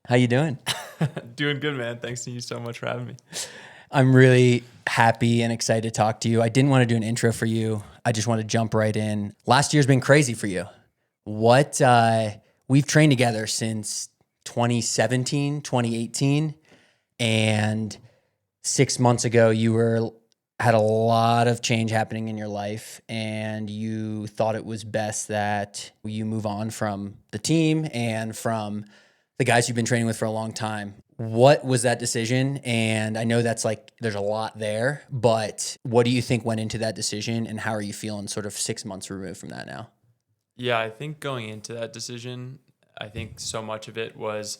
How you doing? Doing good, man. Thanks to you so much for having me. I'm really happy and excited to talk to you. I didn't want to do an intro for you. I just want to jump right in. Last year's been crazy for you. What we've trained together since 2017, 2018, and 6 months ago had a lot of change happening in your life, and you thought it was best that you move on from the team and from the guys you've been training with for a long time. What was that decision? And I know that's there's a lot there, but what do you think went into that decision, and how are you feeling sort of 6 months removed from that now? Yeah, I think going into that decision, I think so much of it was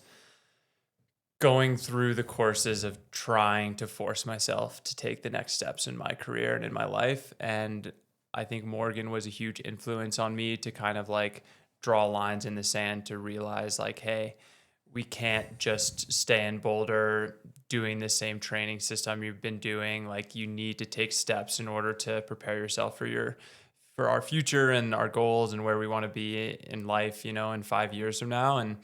going through the courses of trying to force myself to take the next steps in my career and in my life. And I think Morgan was a huge influence on me to kind of draw lines in the sand to realize hey, we can't just stay in Boulder doing the same training system you've been doing. You need to take steps in order to prepare yourself for our future and our goals and where we want to be in life, in 5 years from now. And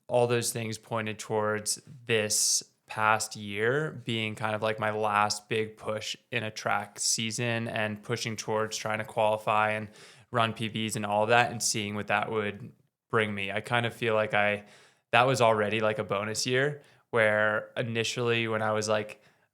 all those things pointed towards this past year being kind of my last big push in a track season and pushing towards trying to qualify and run PBs and all of that and seeing what that would bring me. I kind of feel that was already a bonus year, where initially when I was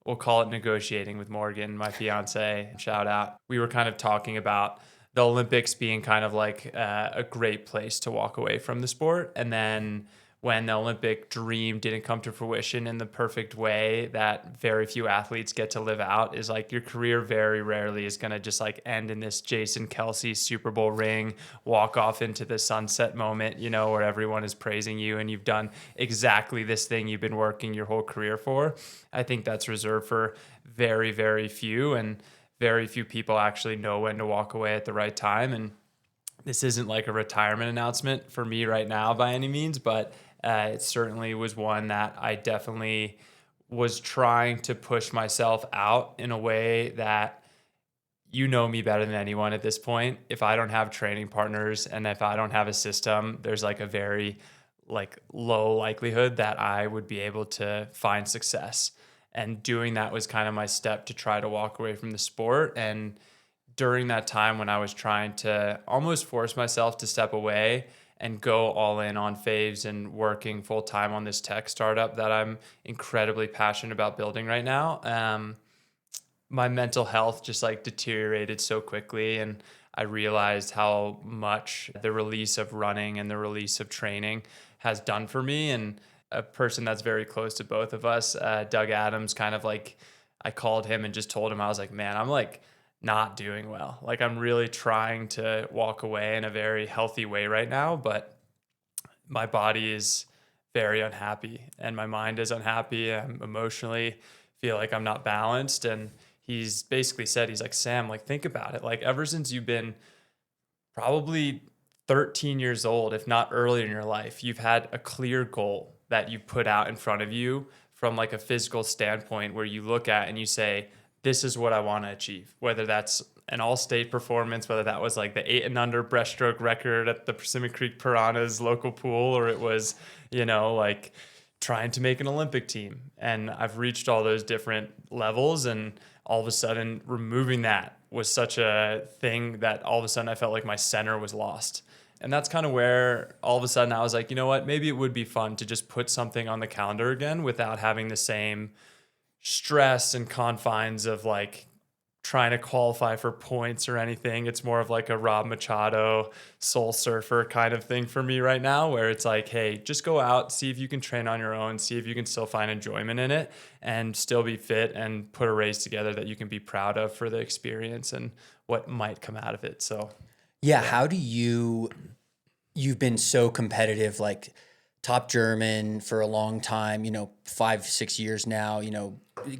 we'll call it negotiating with Morgan, my fiance, shout out, we were kind of talking about the Olympics being kind of a great place to walk away from the sport. And then when the Olympic dream didn't come to fruition in the perfect way that very few athletes get to live out, is your career very rarely is going to just end in this Jason Kelsey Super Bowl ring, walk off into the sunset moment, where everyone is praising you and you've done exactly this thing you've been working your whole career for. I think that's reserved for very, very few, and very few people actually know when to walk away at the right time. And this isn't a retirement announcement for me right now by any means, but it certainly was one that I definitely was trying to push myself out in a way that, me better than anyone at this point. If I don't have training partners and if I don't have a system, there's a very low likelihood that I would be able to find success. And doing that was kind of my step to try to walk away from the sport. And during that time when I was trying to almost force myself to step away and go all in on Faves and working full time on this tech startup that I'm incredibly passionate about building right now, my mental health just deteriorated so quickly. And I realized how much the release of running and the release of training has done for me. And a person that's very close to both of us, Doug Adams, I called him and just told him, I was man, I'm not doing well. I'm really trying to walk away in a very healthy way right now, but my body is very unhappy and my mind is unhappy. I'm emotionally feel I'm not balanced. And he's basically said, he's Sam, think about it. Ever since you've been probably 13 years old, if not earlier in your life, you've had a clear goal that you put out in front of you from a physical standpoint, where you look at and you say, this is what I want to achieve, whether that's an all-state performance, whether that was the 8 and under breaststroke record at the Persimmon Creek Piranhas local pool, or it was, trying to make an Olympic team. And I've reached all those different levels, and all of a sudden removing that was such a thing that all of a sudden I felt my center was lost. And that's kind of where all of a sudden I was you know what, maybe it would be fun to just put something on the calendar again without having the same stress and confines of trying to qualify for points or anything. It's more of a Rob Machado soul surfer kind of thing for me right now, where it's hey, just go out, see if you can train on your own, see if you can still find enjoyment in it and still be fit and put a race together that you can be proud of for the experience and what might come out of it. So Yeah, how do you've been so competitive, top German for a long time, 5-6 years now,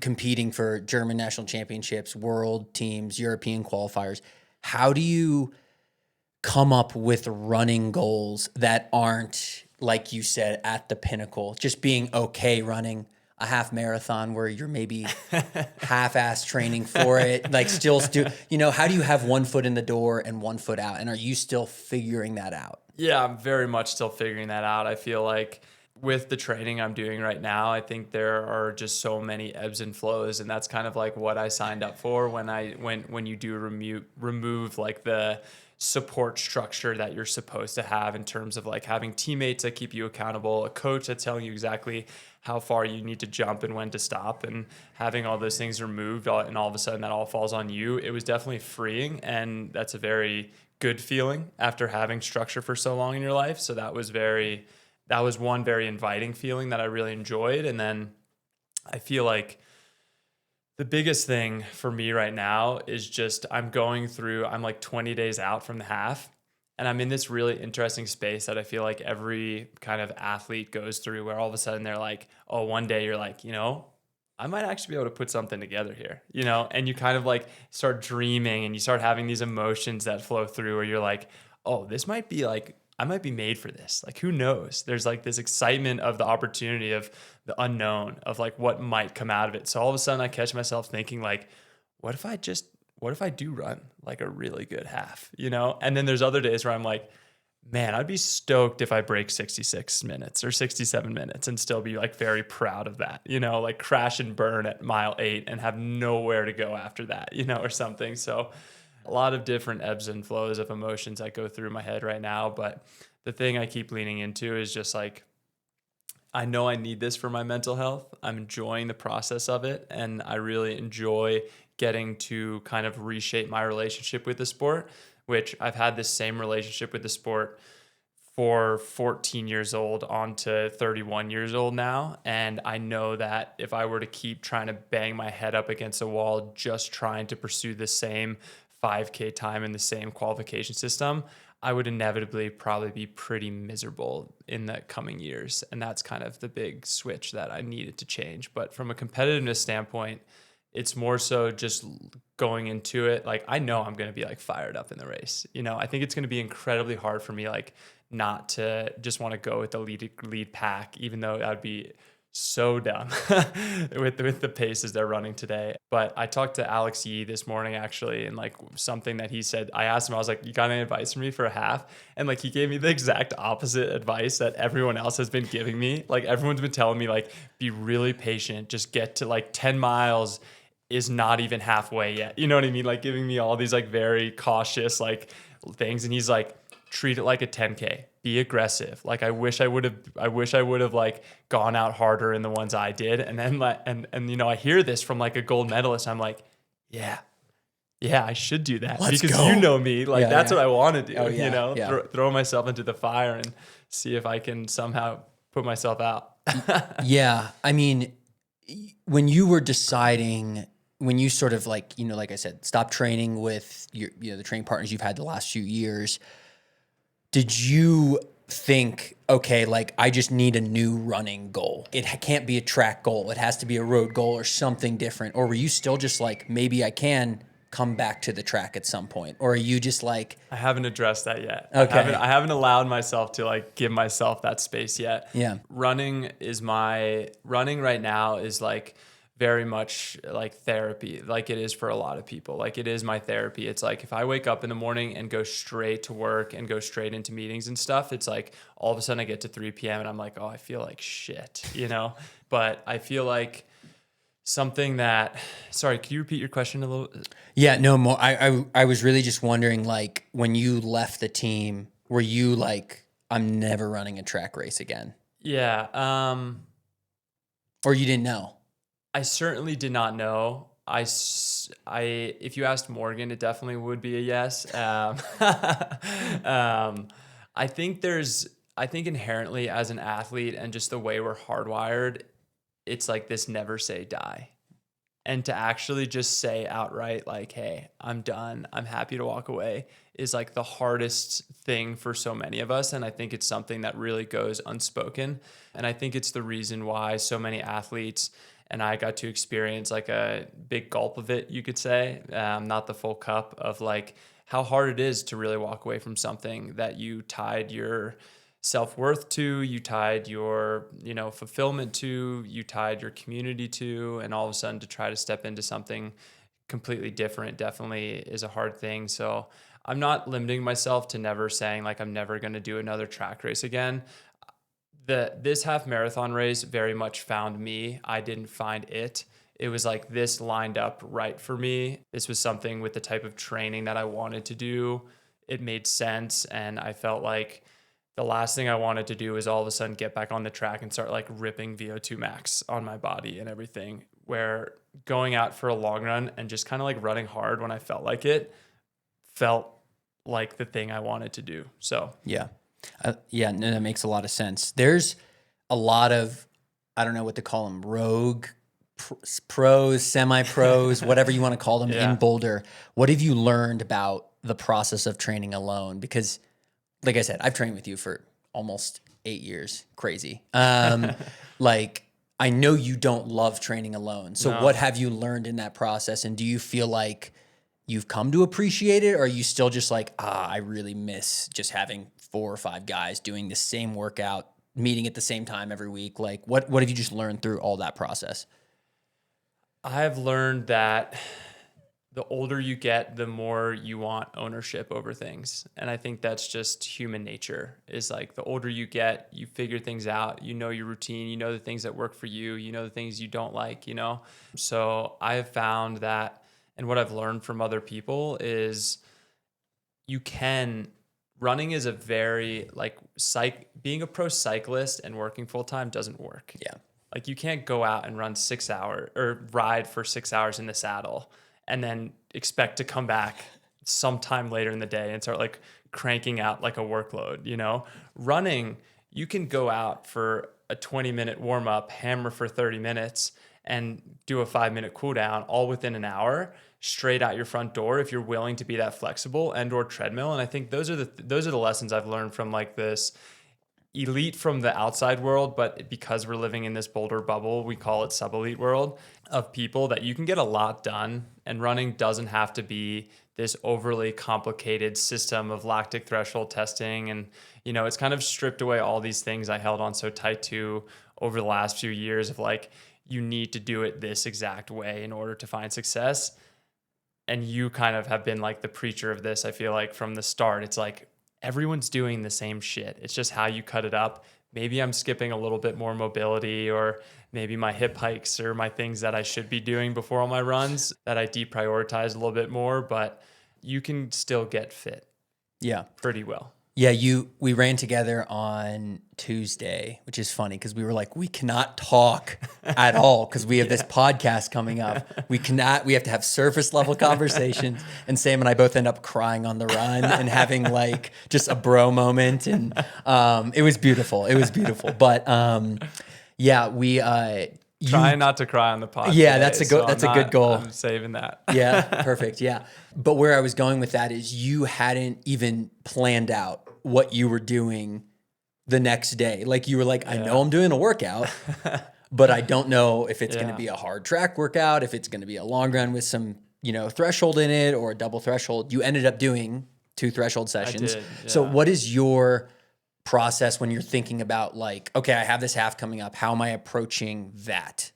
competing for German national championships, world teams, European qualifiers. How do you come up with running goals that aren't, like you said, at the pinnacle, just being okay running a half marathon where you're maybe half-ass training for it, how do you have one foot in the door and one foot out? And are you still figuring that out? yeah, I'm very much still figuring that out. I feel with the training I'm doing right now, I think there are just so many ebbs and flows, and that's kind of like what I signed up for when you do remove like the support structure that you're supposed to have in terms of like having teammates that keep you accountable, a coach that's telling you exactly how far you need to jump and when to stop, and having all those things removed and all of a sudden that all falls on you. It was definitely freeing, and that's a very good feeling after having structure for so long in your life. So that was one very inviting feeling that I really enjoyed. And then I feel like the biggest thing for me right now is just I'm like 20 days out from the half, and I'm in this really interesting space that I feel like every kind of athlete goes through, where all of a sudden they're like, oh, one day you're like, I might actually be able to put something together here, and you kind of like start dreaming and you start having these emotions that flow through where you're like, oh, this might be like, I might be made for this. Like, who knows? There's like this excitement of the opportunity of the unknown of like what might come out of it. So all of a sudden I catch myself thinking like, what if I do run like a really good half, And then there's other days where I'm like, man, I'd be stoked if I break 66 minutes or 67 minutes and still be like very proud of that, like crash and burn at mile 8 and have nowhere to go after that, or something. So a lot of different ebbs and flows of emotions that go through my head right now. But the thing I keep leaning into is just like, I know I need this for my mental health. I'm enjoying the process of it. And I really enjoy getting to kind of reshape my relationship with the sport, which I've had this same relationship with the sport for 14 years old on to 31 years old now. And I know that if I were to keep trying to bang my head up against a wall, just trying to pursue the same 5K time in the same qualification system, I would inevitably probably be pretty miserable in the coming years. And that's kind of the big switch that I needed to change. But from a competitiveness standpoint, it's more so just going into it. Like, I know I'm going to be like fired up in the race. I think it's going to be incredibly hard for me, like, not to just want to go with the lead pack, even though that would be so dumb with the paces they're running today. But I talked to Alex Yee this morning actually, and like something that he said, I asked him, I was like, you got any advice for me for a half? And like he gave me the exact opposite advice that everyone else has been giving me. Like, everyone's been telling me like, be really patient, just get to like 10 miles is not even halfway yet. You know what I mean? Like, giving me all these like very cautious like things. And he's like, treat it like a 10K, be aggressive. Like, I wish I would have like gone out harder in the ones I did. And then like, and I hear this from like a gold medalist. I'm like, yeah, I should do that. Let's because go. you know me, like that's what I want to do, Oh, yeah. Throw myself into the fire and see if I can somehow put myself out. Yeah. I mean, when you were deciding, when you sort of like, like I said, stop training with your, the training partners you've had the last few years, did you think, okay, like I just need a new running goal? It can't be a track goal. It has to be a road goal or something different. Or were you still just like, maybe I can come back to the track at some point? Or are you just like... I haven't addressed that yet. Okay. I haven't allowed myself to like give myself that space yet. Yeah. Running right now is like very much like therapy, like it is for a lot of people. Like, it is my therapy. It's like, if I wake up in the morning and go straight to work and go straight into meetings and stuff, it's like all of a sudden I get to 3 p.m. and I'm like, oh, I feel like shit, But I feel like something that... Sorry, could you repeat your question a little? Yeah, no more. I was really just wondering, like, when you left the team, were you like, I'm never running a track race again? Yeah. Or you didn't know? I certainly did not know. If you asked Morgan, it definitely would be a yes. I think inherently as an athlete and just the way we're hardwired, it's like this never say die. And to actually just say outright, like, hey, I'm done, I'm happy to walk away, is like the hardest thing for so many of us. And I think it's something that really goes unspoken. And I think it's the reason why so many athletes, and I got to experience like a big gulp of it, you could say, not the full cup, of like how hard it is to really walk away from something that you tied your self-worth to, you tied your, fulfillment to, you tied your community to, and all of a sudden to try to step into something completely different definitely is a hard thing. So I'm not limiting myself to never saying like I'm never going to do another track race again. This half marathon race very much found me. I didn't find it. It was like this lined up right for me. This was something with the type of training that I wanted to do. It made sense. And I felt like the last thing I wanted to do was all of a sudden get back on the track and start like ripping VO2 max on my body and everything. Where going out for a long run and just kind of like running hard when I felt like it felt like the thing I wanted to do. So Yeah. Yeah, no, that makes a lot of sense. There's a lot of, I don't know what to call them, rogue pros, semi-pros, whatever you want to call them in Boulder. What have you learned about the process of training alone? Because like I said, I've trained with you for almost 8 years. Crazy. Like I know you don't love training alone. So what have you learned in that process? And do you feel like you've come to appreciate it? Or are you still just like, I really miss just having 4 or 5 guys doing the same workout, meeting at the same time every week? Like what have you just learned through all that process? I've learned that the older you get, the more you want ownership over things. And I think that's just human nature, is like the older you get, you figure things out, you know your routine, you know the things that work for you, you know the things you don't like, you know? So I have found that, and what I've learned from other people is running is a very like being a pro cyclist and working full time doesn't work. Yeah. Like you can't go out and run 6 hours or ride for 6 hours in the saddle and then expect to come back sometime later in the day and start like cranking out like a workload, you know? Running, you can go out for a 20-minute warm up, hammer for 30 minutes and do a 5-minute cool down all within an hour straight out your front door if you're willing to be that flexible, and or treadmill. And I think those are the lessons I've learned from like this elite from the outside world, but because we're living in this Boulder bubble, we call it sub-elite world of people, that you can get a lot done, and running doesn't have to be this overly complicated system of lactic threshold testing. And, you know, it's kind of stripped away all these things I held on so tight to over the last few years of like, you need to do it this exact way in order to find success. And you kind of have been like the preacher of this, I feel like, from the start. It's like, everyone's doing the same shit. It's just how you cut it up. Maybe I'm skipping a little bit more mobility, or maybe my hip hikes or my things that I should be doing before all my runs that I deprioritize a little bit more, but you can still get fit. Yeah. Pretty well. Yeah, we ran together on Tuesday, which is funny because we were like, we cannot talk at all because we have this podcast coming up. We have to have surface level conversations. And Sam and I both end up crying on the run and having like just a bro moment. And it was beautiful. It was beautiful. But yeah, Trying not to cry on the podcast. Yeah, that's a good goal. I'm saving that. Yeah, perfect. Yeah. But where I was going with that is you hadn't even planned out what you were doing the next day. Like you were like, I know I'm doing a workout, but I don't know if it's going to be a hard track workout, if it's going to be a long run with some, you know, threshold in it or a double threshold. You ended up doing 2 threshold sessions. I did, yeah. So what is your process when you're thinking about like, okay, I have this half coming up. How am I approaching that?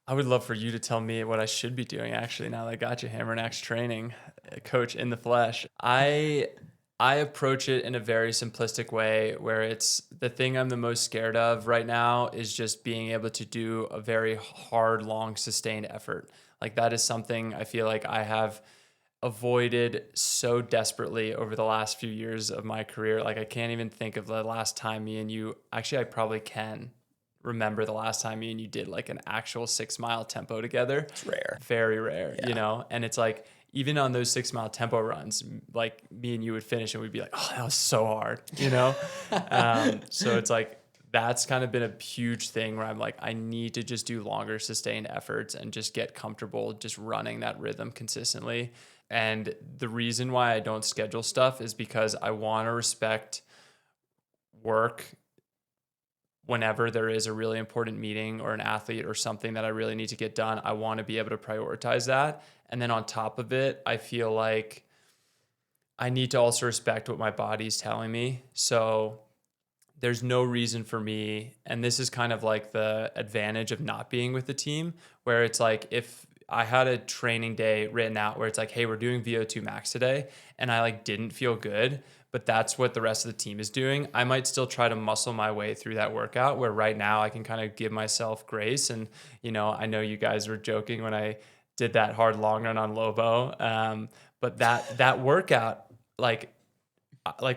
I would love for you to tell me what I should be doing, actually, now that I got you, Hammer and Axe training, coach in the flesh. I approach it in a very simplistic way, where it's the thing I'm the most scared of right now is just being able to do a very hard, long, sustained effort. Like that is something I feel like I have avoided so desperately over the last few years of my career. Like I can't even think of the last time me and you, actually I probably can remember the last time me and you did like an actual 6-mile tempo together. It's rare. Very rare, you know? And it's like, even on those 6-mile tempo runs, like me and you would finish and we'd be like, oh, that was so hard, you know? So it's like, that's kind of been a huge thing where I'm like, I need to just do longer sustained efforts and just get comfortable just running that rhythm consistently. And the reason why I don't schedule stuff is because I want to respect work whenever there is a really important meeting or an athlete or something that I really need to get done. I want to be able to prioritize that. And then on top of it, I feel like I need to also respect what my body's telling me. So there's no reason for me, and this is kind of like the advantage of not being with the team, where it's like if I had a training day written out where it's like, hey, we're doing VO2 max today, and I like didn't feel good, but that's what the rest of the team is doing. I might still try to muscle my way through that workout, where right now I can kind of give myself grace. And, I know you guys were joking when I did that hard long run on Lobo. But that workout, like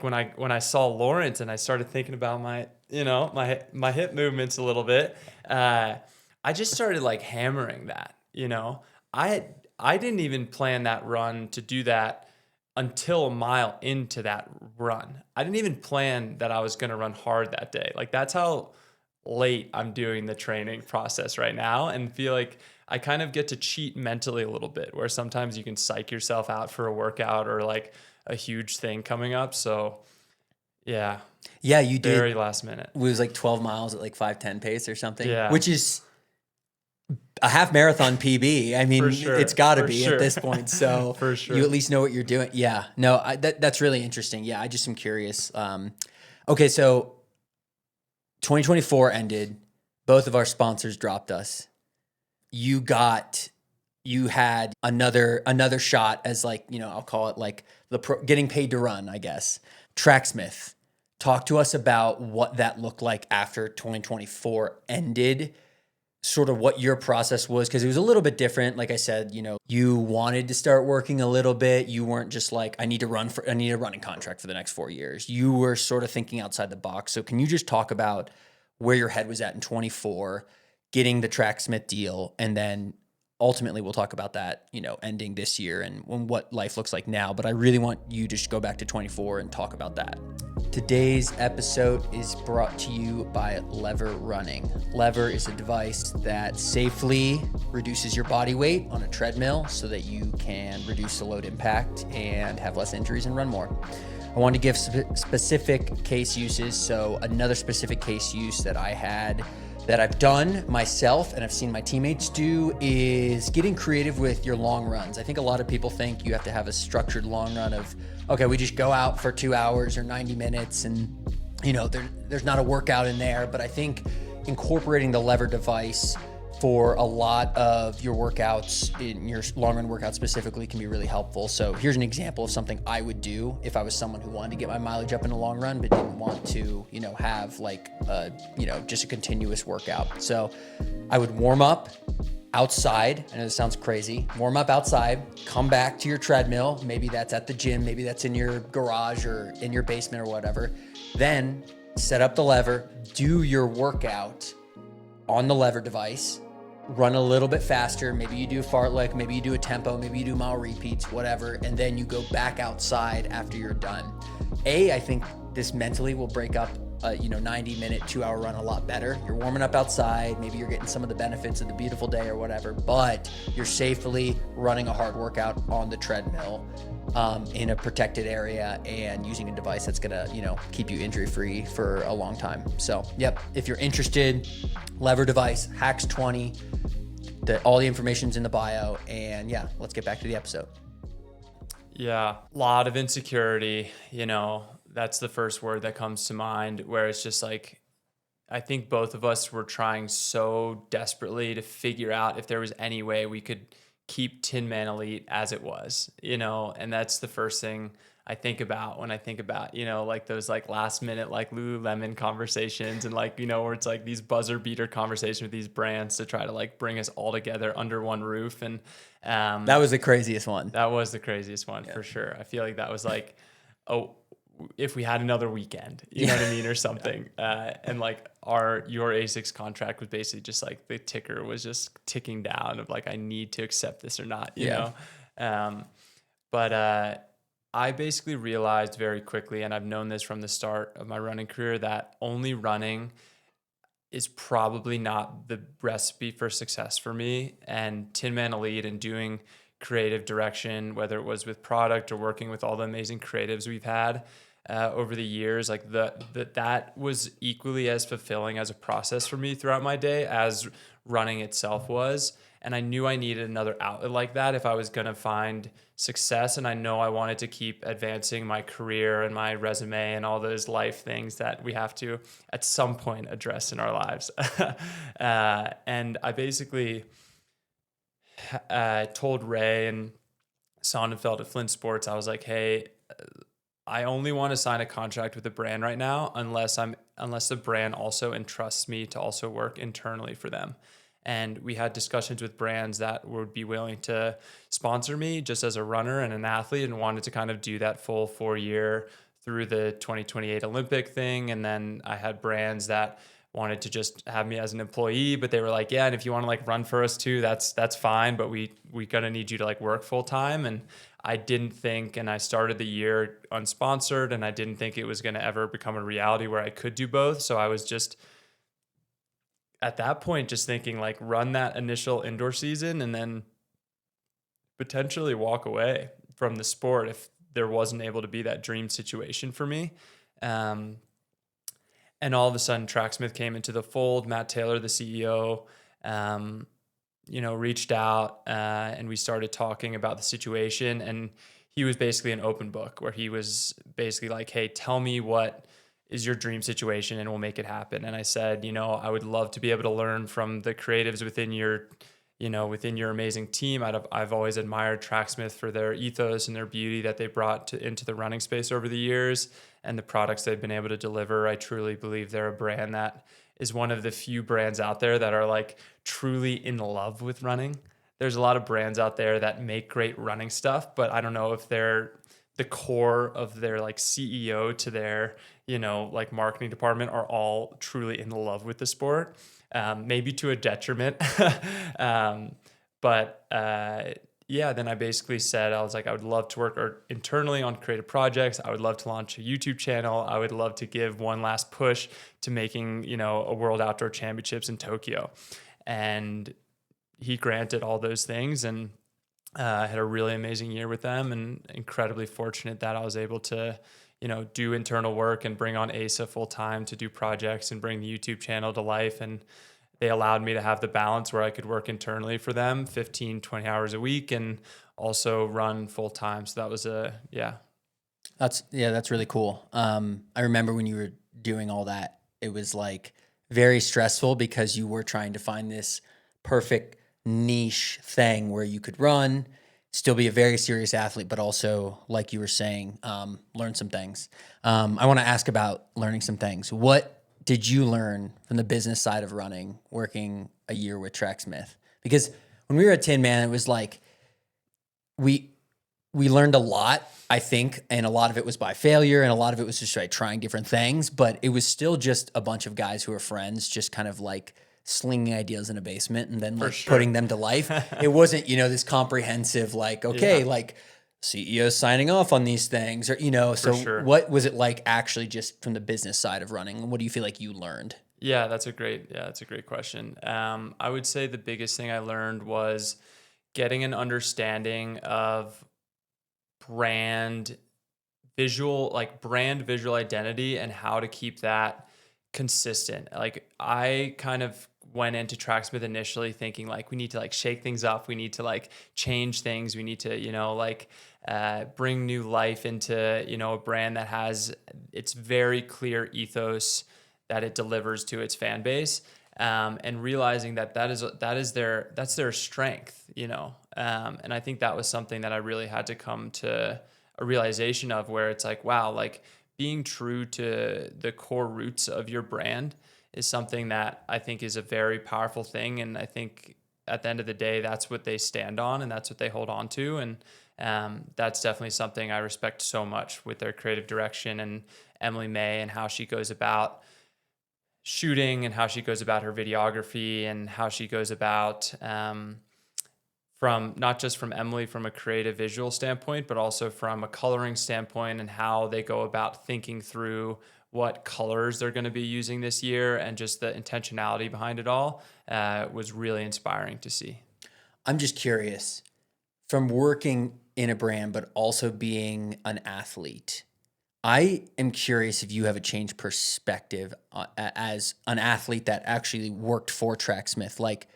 when I saw Lawrence and I started thinking about my hip movements a little bit, I just started like hammering that. I didn't even plan that run to do that until a mile into that run. I didn't even plan that I was going to run hard that day. Like, that's how late I'm doing the training process right now, and feel like I kind of get to cheat mentally a little bit, where sometimes you can psych yourself out for a workout or like a huge thing coming up. So yeah. Yeah, you did. Very last minute. It was like 12 miles at like 5:10 pace or something, Yeah. which is a half marathon PB. I mean, For sure. it's got to For be sure. at this point. So For sure. you at least know what you're doing. Yeah, no, that's really interesting. Yeah, I just am curious. Okay, so 2024 ended. Both of our sponsors dropped us. You had another shot as, like, I'll call it like getting paid to run, I guess. Tracksmith. Talk to us about what that looked like after 2024 ended, sort of what your process was, because it was a little bit different. Like I said, you wanted to start working a little bit. You weren't just like, I need a running contract for the next 4 years. You were sort of thinking outside the box. So can you just talk about where your head was at in 24, getting the Tracksmith deal, and then ultimately we'll talk about that, ending this year and what life looks like now. But I really want you to just go back to 24 and talk about that. Today's episode is brought to you by Lever Running. Lever is a device that safely reduces your body weight on a treadmill so that you can reduce the load impact and have less injuries and run more. I want to give specific case uses. So another specific case use that I had that I've done myself and I've seen my teammates do is getting creative with your long runs. I think a lot of people think you have to have a structured long run of, okay, we just go out for 2 hours or 90 minutes and, there's not a workout in there. But I think incorporating the Lever device for a lot of your workouts, in your long run workouts specifically, can be really helpful. So here's an example of something I would do if I was someone who wanted to get my mileage up in a long run, but didn't want to, have like, just a continuous workout. So I would warm up outside. I know this sounds crazy. Warm up outside, come back to your treadmill. Maybe that's at the gym. Maybe that's in your garage or in your basement or whatever. Then set up the Lever, do your workout on the Lever device, run a little bit faster. Maybe you do a fartlek, maybe you do a tempo, maybe you do mile repeats, whatever. And then you go back outside after you're done. I think this mentally will break up a 90-minute, 2-hour run a lot better. You're warming up outside. Maybe you're getting some of the benefits of the beautiful day or whatever, but you're safely running a hard workout on the treadmill in a protected area and using a device that's gonna, keep you injury-free for a long time. So, yep, if you're interested, Lever device, Hacks 20. All the information's in the bio. And yeah, let's get back to the episode. Yeah, a lot of insecurity, that's the first word that comes to mind, where it's just like, I think both of us were trying so desperately to figure out if there was any way we could keep Tin Man Elite as it was, and that's the first thing I think about when I think about, like those like last minute, like Lululemon conversations and like, where it's like these buzzer beater conversations with these brands to try to like bring us all together under one roof. And that was the craziest one. That was the craziest one, for sure. I feel like that was like, if we had another weekend, you know what I mean, or something. And like your ASICS contract was basically just like the ticker was just ticking down of like, I need to accept this or not, you know? But I basically realized very quickly, and I've known this from the start of my running career, that only running is probably not the recipe for success for me. And Tin Man Elite and doing creative direction, whether it was with product or working with all the amazing creatives we've had over the years, like that was equally as fulfilling as a process for me throughout my day as running itself was. And I knew I needed another outlet like that if I was going to find success. And I know I wanted to keep advancing my career and my resume and all those life things that we have to at some point address in our lives. And I basically told Ray and Sonnenfeld at Flint Sports, I was like, hey, I only want to sign a contract with a brand right now unless the brand also entrusts me to also work internally for them. And we had discussions with brands that would be willing to sponsor me just as a runner and an athlete, and wanted to kind of do that full 4 year through the 2028 Olympic thing. And then I had brands that wanted to just have me as an employee, but they were like, yeah, and if you want to like run for us too, that's fine, but we gonna need you to like work full time. And I didn't think, and I started the year unsponsored, and I didn't think it was going to ever become a reality where I could do both. So I was just at that point just thinking like run that initial indoor season and then potentially walk away from the sport if there wasn't able to be that dream situation for me. And all of a sudden Tracksmith came into the fold. Matt Taylor, the CEO, reached out and we started talking about the situation. And he was basically an open book where he was basically like, hey, tell me what is your dream situation and we'll make it happen. And I said, I would love to be able to learn from the creatives within your amazing team. I've always admired Tracksmith for their ethos and their beauty that they brought into the running space over the years and the products they've been able to deliver. I truly believe they're a brand that is one of the few brands out there that are like truly in love with running. There's a lot of brands out there that make great running stuff, but I don't know if they're the core of their like CEO to their, like marketing department are all truly in love with the sport. Maybe to a detriment. Then I basically said, I was like, I would love to work internally on creative projects. I would love to launch a YouTube channel. I would love to give one last push to making, a World Outdoor Championships in Tokyo. And he granted all those things, and I had a really amazing year with them, and incredibly fortunate that I was able to, do internal work and bring on Asa full time to do projects and bring the YouTube channel to life. And they allowed me to have the balance where I could work internally for them 15, 20 hours a week and also run full time. So that was That's really cool. I remember when you were doing all that, it was like very stressful because you were trying to find this perfect niche thing where you could run, still be a very serious athlete, but also, like you were saying, learn some things. I want to ask about learning some things. What did you learn from the business side of running, working a year with Tracksmith? Because when we were at Tin Man, it was like we learned a lot, I think, and a lot of it was by failure, and a lot of it was just like trying different things. But it was still just a bunch of guys who were friends, just kind of like slinging ideas in a basement and then like putting them to life. It wasn't, this comprehensive, like, okay, like CEOs signing off on these things or, what was it like actually just from the business side of running? What do you feel like you learned? Yeah, that's a great question. I would say the biggest thing I learned was getting an understanding of brand visual identity and how to keep that consistent. Like I kind of went into Tracksmith initially thinking like we need to like shake things up, we need to like change things, we need to bring new life into a brand that has its very clear ethos that it delivers to its fan base, and realizing that's their strength, and I think that was something that I really had to come to a realization of, where it's like, wow, like being true to the core roots of your brand is something that I think is a very powerful thing. And I think at the end of the day, that's what they stand on and that's what they hold on to. And that's definitely something I respect so much with their creative direction and Emily May and how she goes about shooting and how she goes about her videography and how she goes about, from not just from Emily from a creative visual standpoint, but also from a coloring standpoint and how they go about thinking through what colors they're going to be using this year and just the intentionality behind it all was really inspiring to see. I'm just curious, from working in a brand, but also being an athlete, I am curious if you have a changed perspective as an athlete that actually worked for Tracksmith. Like,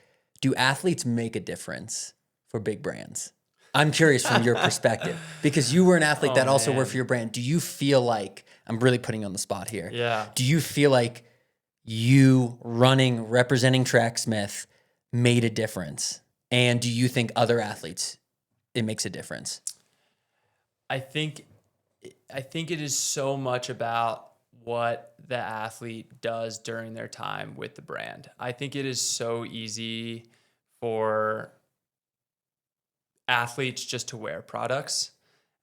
do athletes make a difference for big brands? I'm curious from your perspective because you were an athlete that also worked for your brand. Do you feel like, I'm really putting you on the spot here. Yeah. Do you feel like you representing Tracksmith made a difference? And do you think other athletes, it makes a difference? I think I think it is so much about what the athlete does during their time with the brand. I think it is so easy for athletes just to wear products.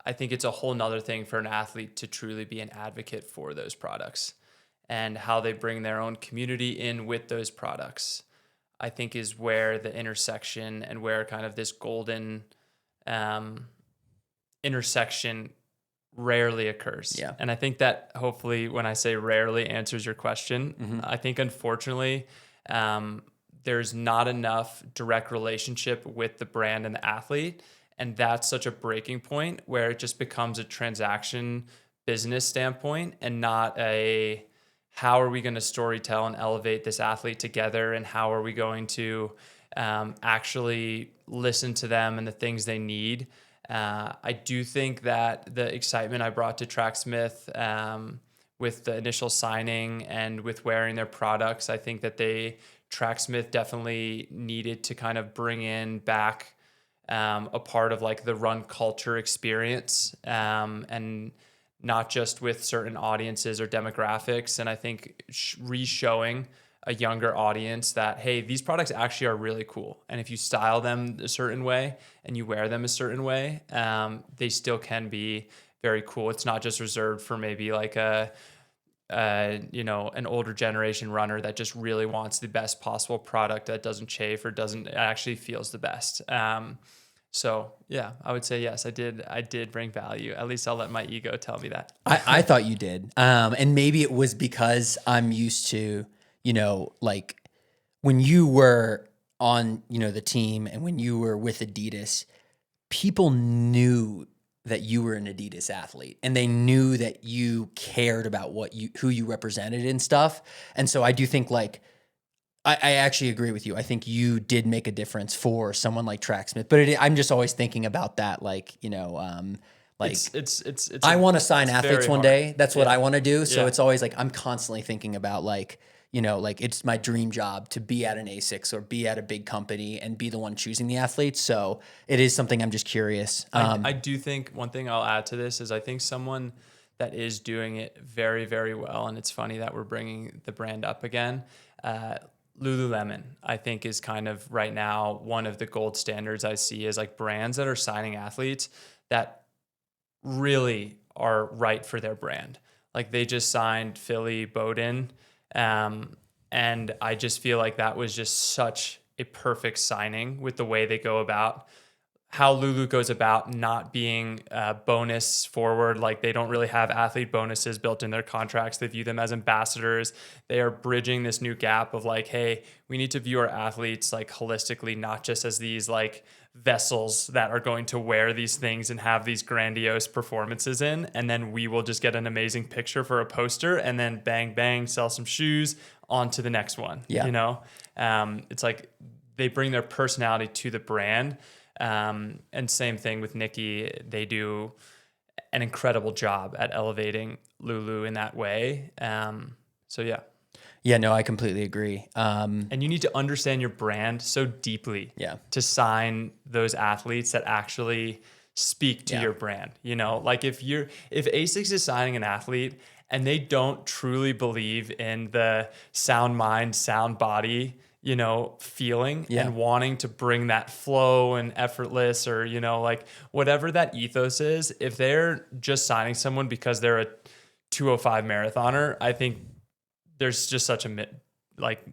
I think it's a whole nother thing for an athlete to truly be an advocate for those products, and how they bring their own community in with those products, I think is where the intersection and where kind of this golden intersection rarely occurs. Yeah. And I think that hopefully when I say rarely answers your question. Mm-hmm. I think unfortunately there's not enough direct relationship with the brand and the athlete. And that's such a breaking point where it just becomes a transaction business standpoint and not a how are we going to storytell and elevate this athlete together, and how are we going to actually listen to them and the things they need. I do think that the excitement I brought to Tracksmith with the initial signing and with wearing their products, I think that Tracksmith definitely needed to kind of bring in back a part of like the run culture experience, and not just with certain audiences or demographics. And I think re-showing a younger audience that, hey, these products actually are really cool. And if you style them a certain way and you wear them a certain way, they still can be very cool. It's not just reserved for maybe like an older generation runner that just really wants the best possible product that doesn't chafe or actually feels the best. So yeah, I would say yes, I did bring value. At least I'll let my ego tell me that. I thought you did. And maybe it was because I'm used to, like when you were on, the team and when you were with Adidas, people knew that you were an Adidas athlete and they knew that you cared about who you represented and stuff. And so I do think like, I actually agree with you. I think you did make a difference for someone like Tracksmith, but I'm just always thinking about that, like, it's I want to sign athletes one day. That's what I want to do. So Yeah. it's always like, I'm constantly thinking about like, it's my dream job to be at an ASICS or be at a big company and be the one choosing the athletes. So it is something I'm just curious. I do think one thing I'll add to this is I think someone that is doing it very, very well, and it's funny that we're bringing the brand up again, Lululemon, I think, is kind of right now one of the gold standards I see as like brands that are signing athletes that really are right for their brand. Like they just signed Philly Bowden, and I just feel like that was just such a perfect signing with the way they go about how Lulu goes about not being bonus forward. Like they don't really have athlete bonuses built in their contracts. They view them as ambassadors. They are bridging this new gap of like, hey, we need to view our athletes like holistically, not just as these like vessels that are going to wear these things and have these grandiose performances in. And then we will just get an amazing picture for a poster and then bang, bang, sell some shoes on to the next one. Yeah. It's like they bring their personality to the brand. And same thing with Nikki. They do an incredible job at elevating Lulu in that way. So yeah. Yeah, no, I completely agree. And you need to understand your brand so deeply to sign those athletes that actually speak to your brand. Like if ASICS is signing an athlete and they don't truly believe in the sound mind, sound body, feeling and wanting to bring that flow and effortless or, like whatever that ethos is, if they're just signing someone because they're a 205 marathoner, I think there's just such a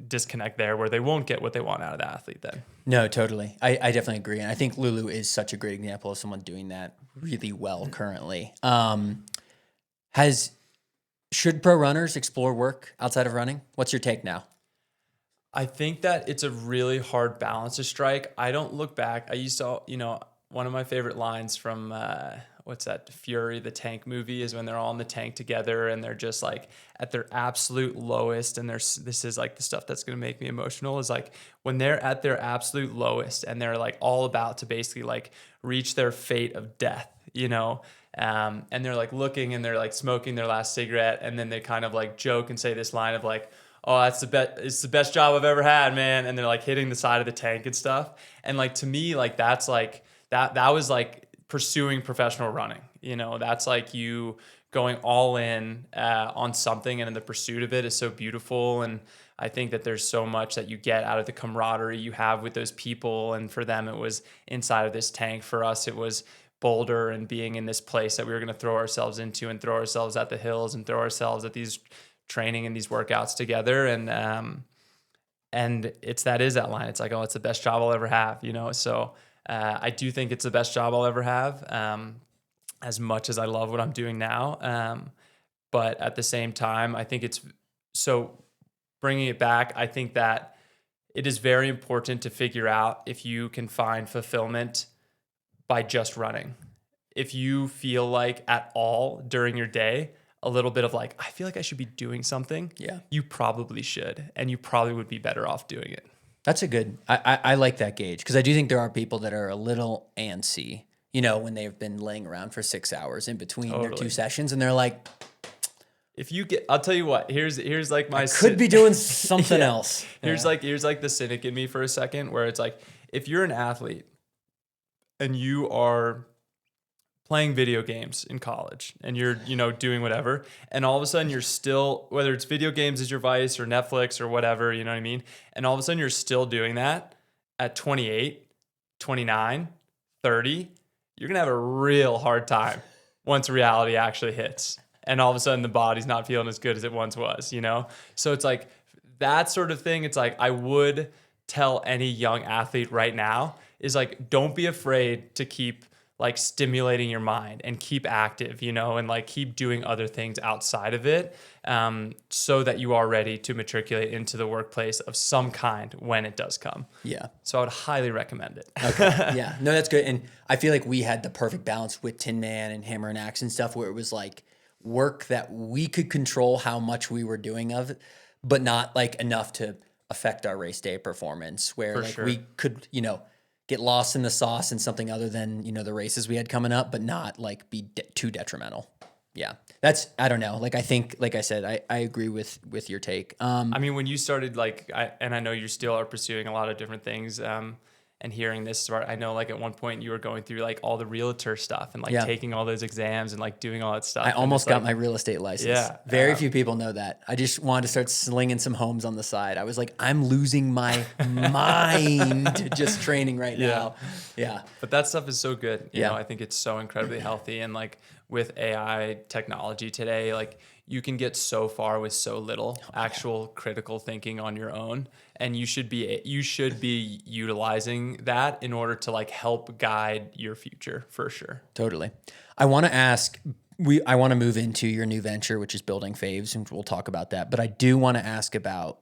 disconnect there where they won't get what they want out of the athlete then. No, totally. I definitely agree. And I think Lulu is such a great example of someone doing that really well currently. Should pro runners explore work outside of running? What's your take now? I think that it's a really hard balance to strike. I don't look back. I used to, one of my favorite lines from, what's that, Fury, the tank movie, is when they're all in the tank together and they're just like at their absolute lowest. And this is like the stuff that's going to make me emotional, is like when they're at their absolute lowest and they're like all about to basically like reach their fate of death, and they're like looking and they're like smoking their last cigarette. And then they kind of like joke and say this line of like, oh, it's the best job I've ever had, man. And they're like hitting the side of the tank and stuff. And like, to me, like, that's like, that was like pursuing professional running. That's like you going all in on something and in the pursuit of it is so beautiful. And I think that there's so much that you get out of the camaraderie you have with those people. And for them, it was inside of this tank. For us, it was Boulder and being in this place that we were going to throw ourselves into and throw ourselves at the hills and throw ourselves at these training and these workouts together. And it's that line. It's like, oh, it's the best job I'll ever have, you know? So I do think it's the best job I'll ever have, as much as I love what I'm doing now. But at the same time, I think it's so bringing it back. I think that it is very important to figure out if you can find fulfillment by just running. If you feel like at all during your day, a little bit of like, I feel like I should be doing something. Yeah. You probably should. And you probably would be better off doing it. That's a good, I like that gauge, because I do think there are people that are a little antsy, you know, when they've been laying around for 6 hours in between their two sessions, and they're like, if you get, I'll tell you what, here's like my, could be doing something else. Here's like the cynic in me for a second, where it's like, if you're an athlete and you are playing video games in college and you're, you know, doing whatever, and all of a sudden you're still, whether it's video games as your vice or Netflix or whatever, you know what I mean? And all of a sudden you're still doing that at 28, 29, 30, you're going to have a real hard time once reality actually hits. And all of a sudden the body's not feeling as good as it once was, you know? So it's like that sort of thing. It's like, I would tell any young athlete right now is like, don't be afraid to keep like stimulating your mind and keep active, you know, and like keep doing other things outside of it, so that you are ready to matriculate into the workplace of some kind when it does come. Yeah. So I would highly recommend it. Okay. Yeah. No, that's good. And I feel like we had the perfect balance with Tin Man and Hammer and Axe and stuff, where it was like work that we could control how much we were doing of, but not like enough to affect our race day performance, where like we could, you know, get lost in the sauce and something other than, you know, the races we had coming up, but not like be too detrimental. Yeah. That's, I don't know. Like, I think, like I said, I agree with your take. I mean, when you started, like, I know you still are pursuing a lot of different things, and hearing this, I know like at one point you were going through like all the realtor stuff and like taking all those exams and like doing all that stuff. I almost got my real estate license. Yeah. Very few people know that. I just wanted to start slinging some homes on the side. I was like, I'm losing my mind just training right now. Yeah. But that stuff is so good. You know, I think it's so incredibly healthy. And like with AI technology today, like you can get so far with so little actual critical thinking on your own. And you should be utilizing that in order to like help guide your future, for sure. Totally. I want to ask, I want to move into your new venture, which is building Faves, and we'll talk about that. But I do want to ask about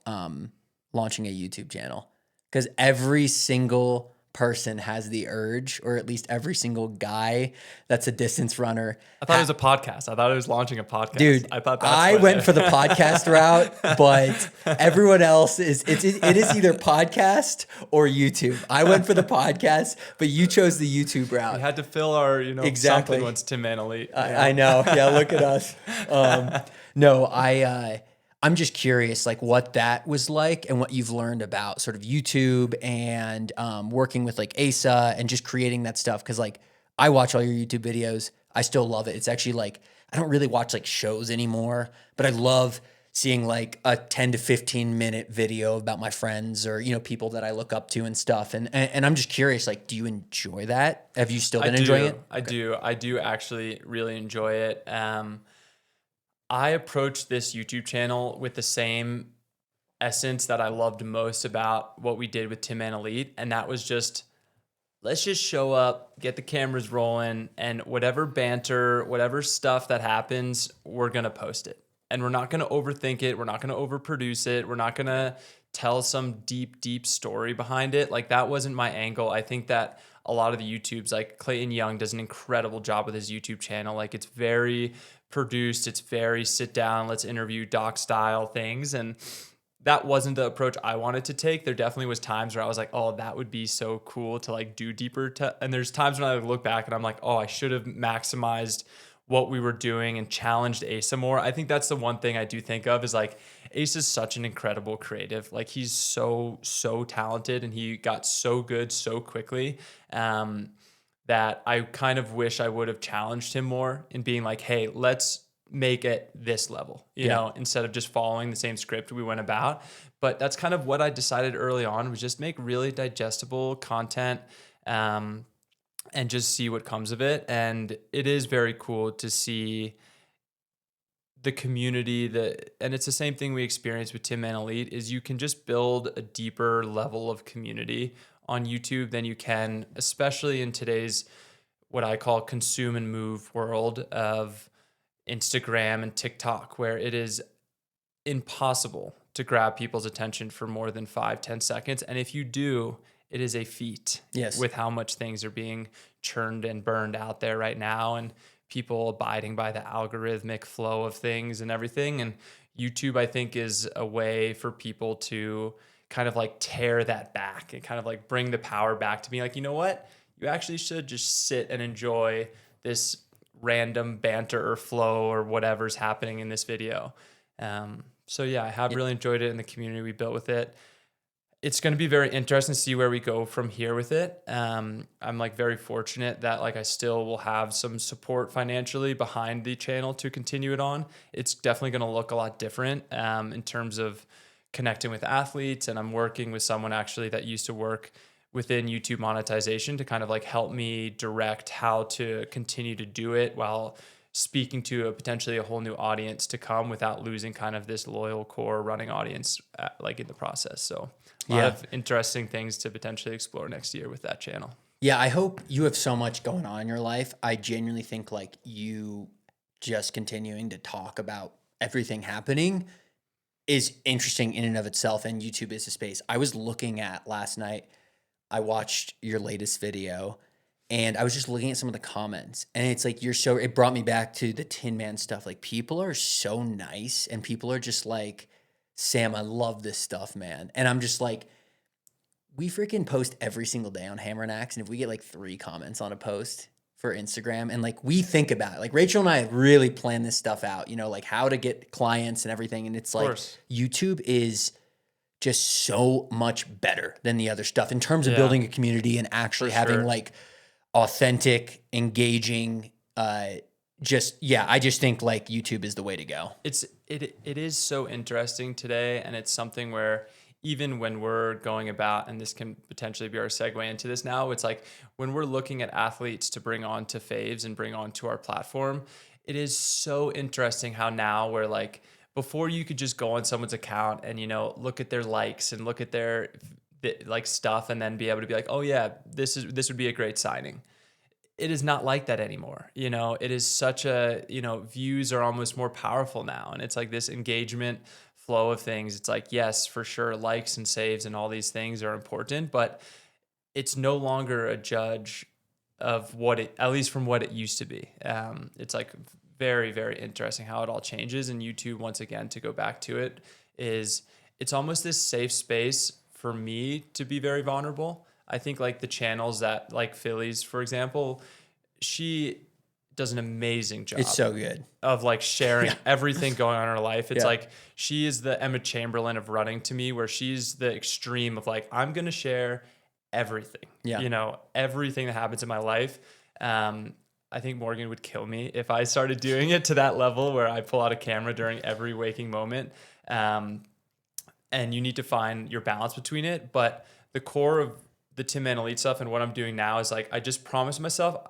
launching a YouTube channel, because every single person has the urge, or at least every single guy that's a distance runner. I thought it was a podcast. I thought it was launching a podcast. Dude, I thought I went for the podcast route, but everyone else it is either podcast or YouTube. I went for the podcast, but you chose the YouTube route. We had to fill our, you know, exactly. something once Tim Man Elite. I know. Yeah, look at us. No, I'm just curious, like what that was like and what you've learned about sort of YouTube and working with like Asa and just creating that stuff. Cause like I watch all your YouTube videos. I still love it. It's actually like, I don't really watch like shows anymore, but I love seeing like a 10 to 15 minute video about my friends or, you know, people that I look up to and stuff. And I'm just curious, like, do you enjoy that? Have you still been enjoying it? I do actually really enjoy it. I approached this YouTube channel with the same essence that I loved most about what we did with Tim Man Elite. And that was just, let's just show up, get the cameras rolling, and whatever banter, whatever stuff that happens, we're going to post it. And we're not going to overthink it. We're not going to overproduce it. We're not going to tell some deep, deep story behind it. Like that wasn't my angle. I think that a lot of the YouTubes, like Clayton Young does an incredible job with his YouTube channel. Like it's very produced. It's very sit down, let's interview doc style things. And that wasn't the approach I wanted to take. There definitely was times where I was like, oh, that would be so cool to like do deeper. And there's times when I look back and I'm like, oh, I should have maximized what we were doing and challenged Asa more. I think that's the one thing I do think of is like Asa is such an incredible creative. Like he's so talented and he got so good so quickly that I kind of wish I would have challenged him more in being like, hey, let's make it this level, you know, instead of just following the same script we went about. But that's kind of what I decided early on, was just make really digestible content, and just see what comes of it. And it is very cool to see the community and it's the same thing we experience with Tin Man Elite, is you can just build a deeper level of community on YouTube than you can, especially in today's, what I call consume and move world of Instagram and TikTok, where it is impossible to grab people's attention for more than 5-10 seconds. And if you do, it is a feat. Yes. With how much things are being churned and burned out there right now, and people abiding by the algorithmic flow of things and everything. And YouTube, I think, is a way for people to kind of like tear that back and kind of like bring the power back to be like, you know what? You actually should just sit and enjoy this random banter or flow or whatever's happening in this video. So yeah, I have really enjoyed it in the community we built with it. It's going to be very interesting to see where we go from here with it. I'm like very fortunate that like I still will have some support financially behind the channel to continue it on. It's definitely going to look a lot different in terms of connecting with athletes. And I'm working with someone actually that used to work within YouTube monetization to kind of like help me direct how to continue to do it while speaking to potentially a whole new audience to come without losing kind of this loyal core running audience like in the process. So a lot of interesting things to potentially explore next year with that channel. Yeah, I hope you have so much going on in your life. I genuinely think like you just continuing to talk about everything happening is interesting in and of itself, and YouTube is a space. I was looking at last night, I watched your latest video, and I was just looking at some of the comments, and it's like it brought me back to the Tin Man stuff. Like, people are so nice, and people are just like, Sam, I love this stuff, man. And I'm just like, we freaking post every single day on Hammer and Axe, and if we get like 3 comments on a post for Instagram, and like we think about it, like Rachel and I really plan this stuff out, you know, like how to get clients and everything. And it's like YouTube is just so much better than the other stuff in terms of building a community and actually having like authentic, engaging, I just think like YouTube is the way to go. It is so interesting today, and it's something where even when we're going about, and this can potentially be our segue into this now, it's like when we're looking at athletes to bring on to Faves and bring on to our platform, it is so interesting how now we're like, before you could just go on someone's account and, you know, look at their likes and look at their like stuff and then be able to be like, oh yeah, this would be a great signing. It is not like that anymore. You know, it is such a, you know, views are almost more powerful now. And it's like this engagement flow of things. It's like, yes, for sure, likes and saves and all these things are important, but it's no longer a judge of what it, at least from what it used to be. It's like very, very interesting how it all changes. And YouTube, once again, to go back to it, it's almost this safe space for me to be very vulnerable. I think like the channels that like Phillies, for example, she does an amazing job. It's so good of like sharing everything going on in her life. It's like, she is the Emma Chamberlain of running to me, where she's the extreme of like, I'm going to share everything, you know, everything that happens in my life. I think Morgan would kill me if I started doing it to that level where I pull out a camera during every waking moment. And you need to find your balance between it. But the core of the Tin Man Elite stuff and what I'm doing now is like, I just promised myself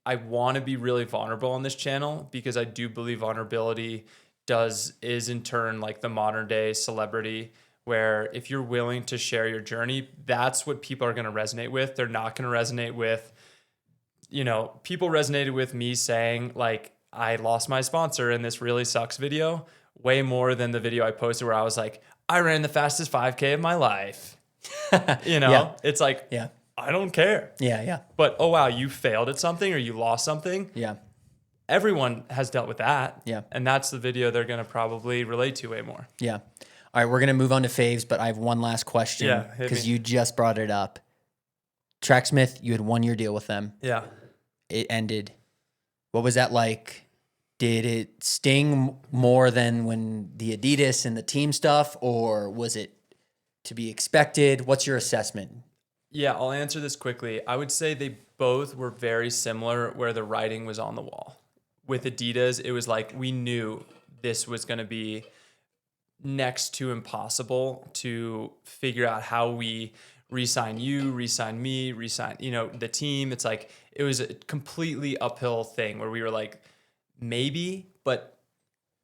I want to be really vulnerable on this channel, because I do believe vulnerability is in turn like the modern day celebrity, where if you're willing to share your journey, that's what people are going to resonate with. They're not going to resonate with, you know, people resonated with me saying like, I lost my sponsor in this really sucks video way more than the video I posted where I was like, I ran the fastest 5K of my life. You know, it's like, I don't care. But, oh, wow, you failed at something or you lost something. Everyone has dealt with that. And that's the video they're going to probably relate to way more. All right, we're going to move on to Faves, but I have one last question because you just brought it up. Tracksmith, you had 1-year deal with them. It ended. What was that like? Did it sting more than when the Adidas and the team stuff, or was it to be expected? What's your assessment? Yeah, I'll answer this quickly. I would say they both were very similar, where the writing was on the wall. with Adidas, it was like we knew this was going to be next to impossible to figure out how we re-sign you, re-sign me, re-sign, the team. It's like, it was a completely uphill thing where we were like, maybe, but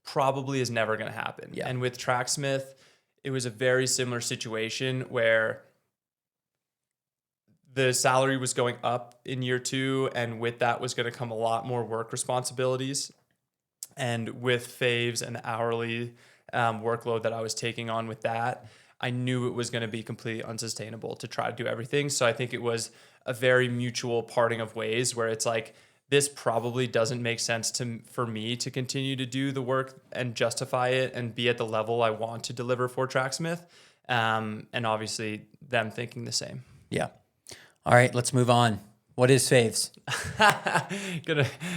probably is never going to happen. Yeah. And with Tracksmith, it was a very similar situation where the salary was going up in year 2, and with that was going to come a lot more work responsibilities. And with Faves and the hourly workload that I was taking on with that, I knew it was going to be completely unsustainable to try to do everything. So I think it was a very mutual parting of ways where it's like, this probably doesn't make sense for me to continue to do the work and justify it and be at the level I want to deliver for Tracksmith. And obviously them thinking the same. Yeah. All right, let's move on. What is Faves?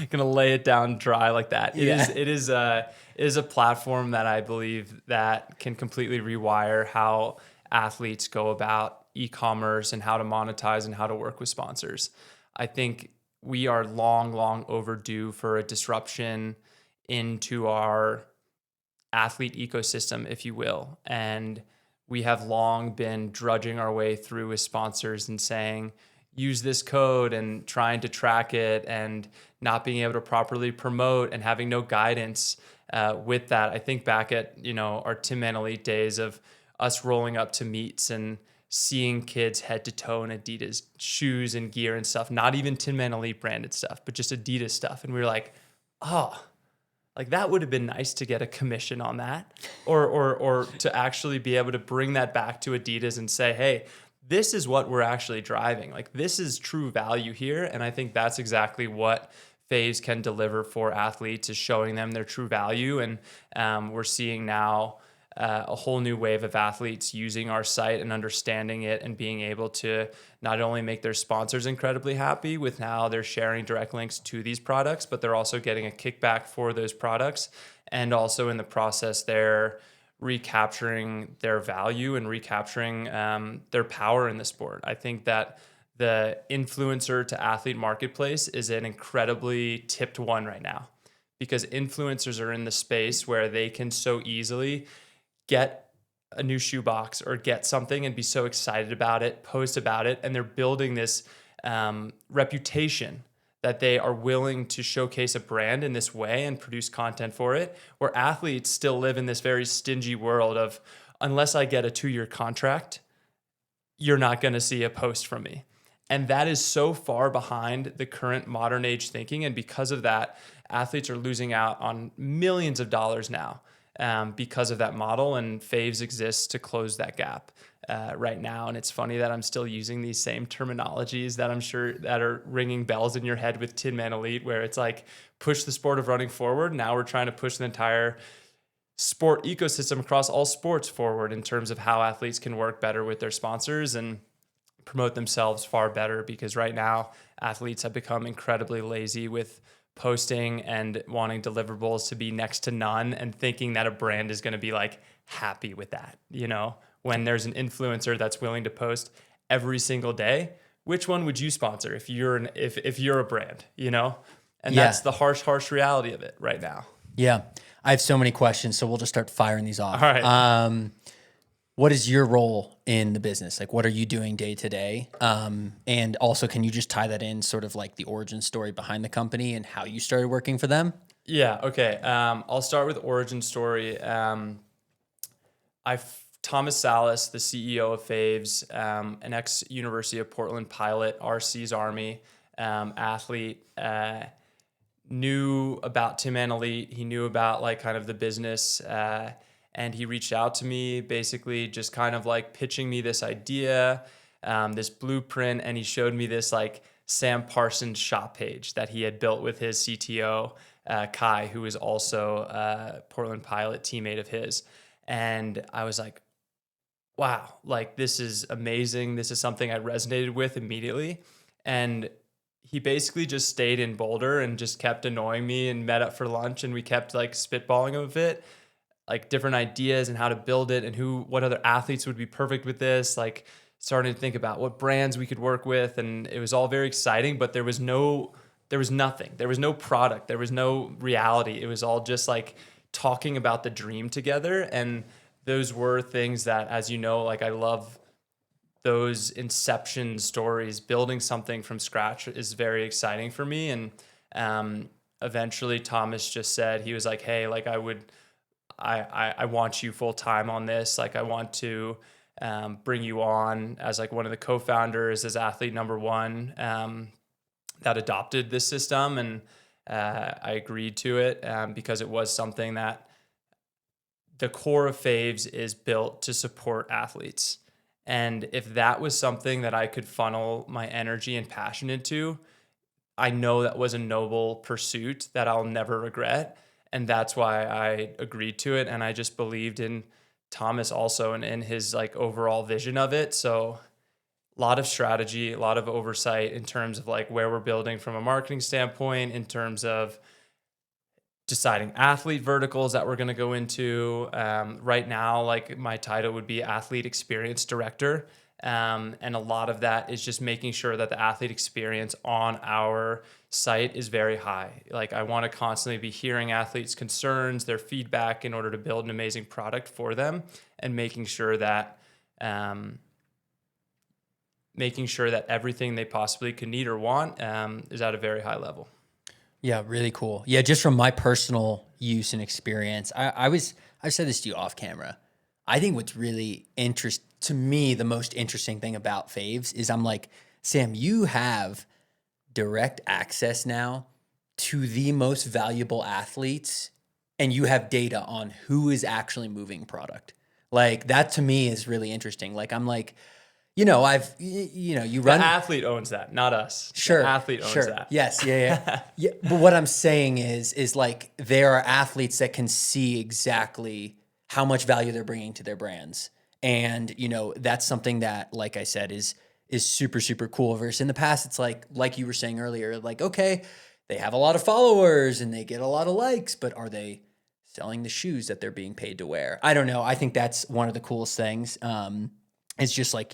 gonna lay it down dry like that. It is a platform that I believe that can completely rewire how athletes go about e-commerce and how to monetize and how to work with sponsors. I think we are long overdue for a disruption into our athlete ecosystem, if you will. And we have long been drudging our way through with sponsors and saying, use this code, and trying to track it and not being able to properly promote and having no guidance with that. I think back at, our Tin Man Elite days of us rolling up to meets and seeing kids head to toe in Adidas shoes and gear and stuff, not even Tin Man Elite branded stuff, but just Adidas stuff. And we were like, oh, like that would have been nice to get a commission on that, or to actually be able to bring that back to Adidas and say, hey, this is what we're actually driving. Like, this is true value here. And I think that's exactly what Faves can deliver for athletes, is showing them their true value. And we're seeing now a whole new wave of athletes using our site and understanding it and being able to not only make their sponsors incredibly happy with how they're sharing direct links to these products, but they're also getting a kickback for those products. And also in the process, they're recapturing their value and recapturing their power in the sport. I think that the influencer to athlete marketplace is an incredibly tipped one right now, because influencers are in the space where they can so easily get a new shoebox or get something and be so excited about it, post about it, and they're building this reputation that they are willing to showcase a brand in this way and produce content for it, where athletes still live in this very stingy world of, unless I get a 2-year contract, you're not going to see a post from me. And that is so far behind the current modern age thinking. And because of that, athletes are losing out on millions of dollars now because of that model. And Faves exists to close that gap right now. And it's funny that I'm still using these same terminologies that I'm sure that are ringing bells in your head with Tin Man Elite, where it's like, push the sport of running forward. Now we're trying to push the entire sport ecosystem across all sports forward in terms of how athletes can work better with their sponsors and promote themselves far better. Because right now, athletes have become incredibly lazy with posting and wanting deliverables to be next to none, and thinking that a brand is going to be like happy with that, when there's an influencer that's willing to post every single day. Which one would you sponsor if you're a brand, And that's the harsh reality of it right now. Yeah. I have so many questions, so we'll just start firing these off. All right. What is your role in the business? Like, what are you doing day to day? And also, can you just tie that in, sort of like the origin story behind the company and how you started working for them? Yeah. Okay. I'll start with origin story. Thomas Salas, the CEO of Faves, an ex-University of Portland pilot, RC's Army athlete, knew about Tin Man Elite. He knew about like kind of the business, and he reached out to me, basically just kind of like pitching me this idea, this blueprint, and he showed me this like Sam Parsons shop page that he had built with his CTO, Kai, who is also a Portland pilot teammate of his. And I was like, wow, like this is amazing. This is something I resonated with immediately. And he basically just stayed in Boulder and just kept annoying me and met up for lunch. And we kept like spitballing a bit, like different ideas and how to build it and what other athletes would be perfect with this. Like starting to think about what brands we could work with. And it was all very exciting, but there was no there was nothing. There was no product. There was no reality. It was all just like talking about the dream together. And those were things that, as you know, like I love those inception stories. Building something from scratch is very exciting for me. And eventually Thomas just said, he was like, hey, like I want you full time on this. Like I want to bring you on as like one of the co-founders, as athlete number one that adopted this system. And I agreed to it because it was something that the core of Faves is built to support athletes. And if that was something that I could funnel my energy and passion into, I know that was a noble pursuit that I'll never regret. And that's why I agreed to it. And I just believed in Thomas also and in his like overall vision of it. So a lot of strategy, a lot of oversight in terms of like where we're building from a marketing standpoint, in terms of deciding athlete verticals that we're going to go into. Right now, like my title would be athlete experience director. And a lot of that is just making sure that the athlete experience on our site is very high. Like I want to constantly be hearing athletes' concerns, their feedback in order to build an amazing product for them, and making sure that everything they possibly could need or want is at a very high level. Yeah, really cool. Yeah, just from my personal use and experience, I've said this to you off camera. I think what's really to me, the most interesting thing about Faves is I'm like, Sam, you have direct access now to the most valuable athletes, and you have data on who is actually moving product. Like that to me is really interesting. Like I'm like, you run. The athlete owns that, not us. Sure. The athlete owns that. Yes. Yeah. Yeah. But what I'm saying is like there are athletes that can see exactly how much value they're bringing to their brands. And, that's something that, like I said, is super, super cool. Versus in the past, it's like you were saying earlier, like, okay, they have a lot of followers and they get a lot of likes, but are they selling the shoes that they're being paid to wear? I don't know. I think that's one of the coolest things. It's just like,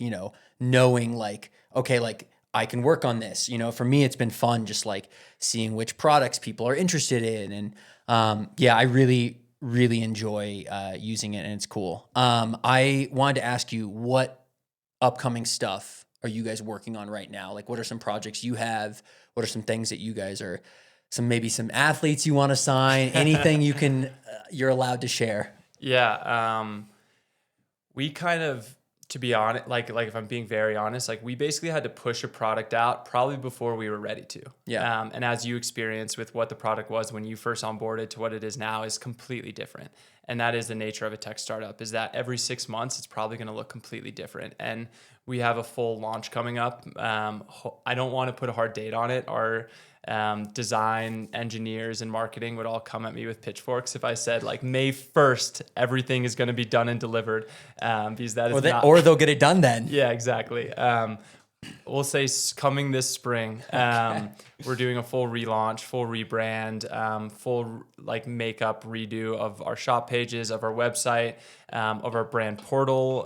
knowing like, okay, like I can work on this. For me, it's been fun just like seeing which products people are interested in. And I really, really enjoy using it, and it's cool. I wanted to ask you, what upcoming stuff are you guys working on right now? Like what are some projects you have? What are some things that you guys are, maybe some athletes you want to sign, anything you're allowed to share? Yeah. We kind of, to be honest, like if I'm being very honest, like we basically had to push a product out probably before we were ready to. Yeah. And as you experienced with what the product was when you first onboarded to what it is now is completely different. And that is the nature of a tech startup, is that every 6 months, it's probably going to look completely different. And we have a full launch coming up. I don't want to put a hard date on it. Our design engineers and marketing would all come at me with pitchforks if I said like May 1st, everything is going to be done and delivered, because that is or they'll get it done then. Yeah, exactly. We'll say coming this spring. Okay. We're doing a full relaunch, full rebrand, full like makeup redo of our shop pages, of our website, of our brand portal.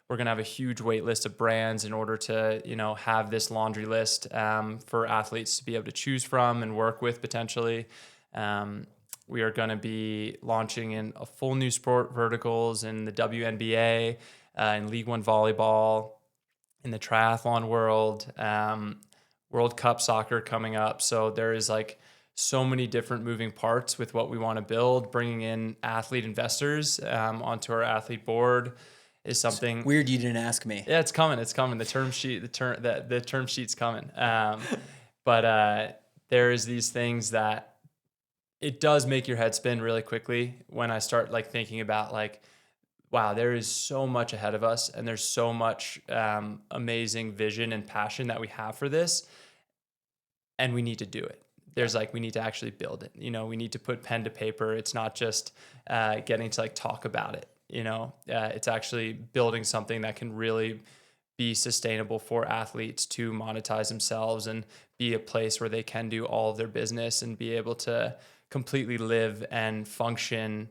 We're going to have a huge wait list of brands in order to, have this laundry list for athletes to be able to choose from and work with potentially. We are going to be launching in a full new sport verticals in the WNBA, in League One volleyball, in the triathlon world, World Cup soccer coming up. So there is like so many different moving parts with what we want to build. Bringing in athlete investors onto our athlete board is something. It's weird you didn't ask me. Yeah, it's coming. It's coming. The term sheet's coming. But there is these things that it does make your head spin really quickly when I start like thinking about like, wow, there is so much ahead of us, and there's so much amazing vision and passion that we have for this, and we need to do it. There's like, we need to actually build it. We need to put pen to paper. It's not just getting to like talk about it. It's actually building something that can really be sustainable for athletes to monetize themselves and be a place where they can do all of their business and be able to completely live and function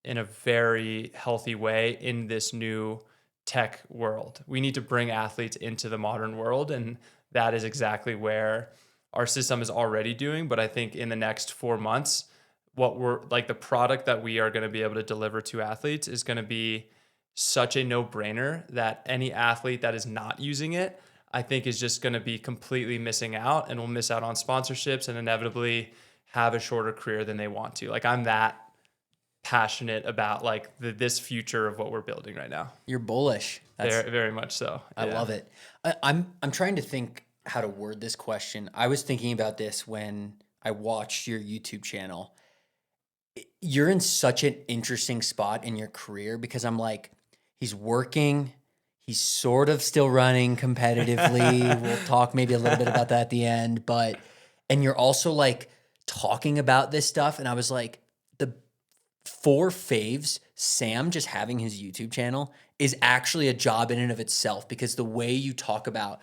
in a very healthy way in this new tech world. We need to bring athletes into the modern world, and that is exactly where our system is already doing. But I think in the next 4 months, what we're like, the product that we are going to be able to deliver to athletes is going to be such a no-brainer that any athlete that is not using it, I think, is just going to be completely missing out and will miss out on sponsorships and inevitably have a shorter career than they want to. Like, I'm that passionate about like this future of what we're building right now. You're bullish. Very, very much so. I love it. I'm trying to think how to word this question. I was thinking about this when I watched your YouTube channel. You're in such an interesting spot in your career because I'm like, he's working, he's sort of still running competitively. We'll talk maybe a little bit about that at the end, and you're also like talking about this stuff. And I was like, for Faves, Sam just having his YouTube channel is actually a job in and of itself, because the way you talk about,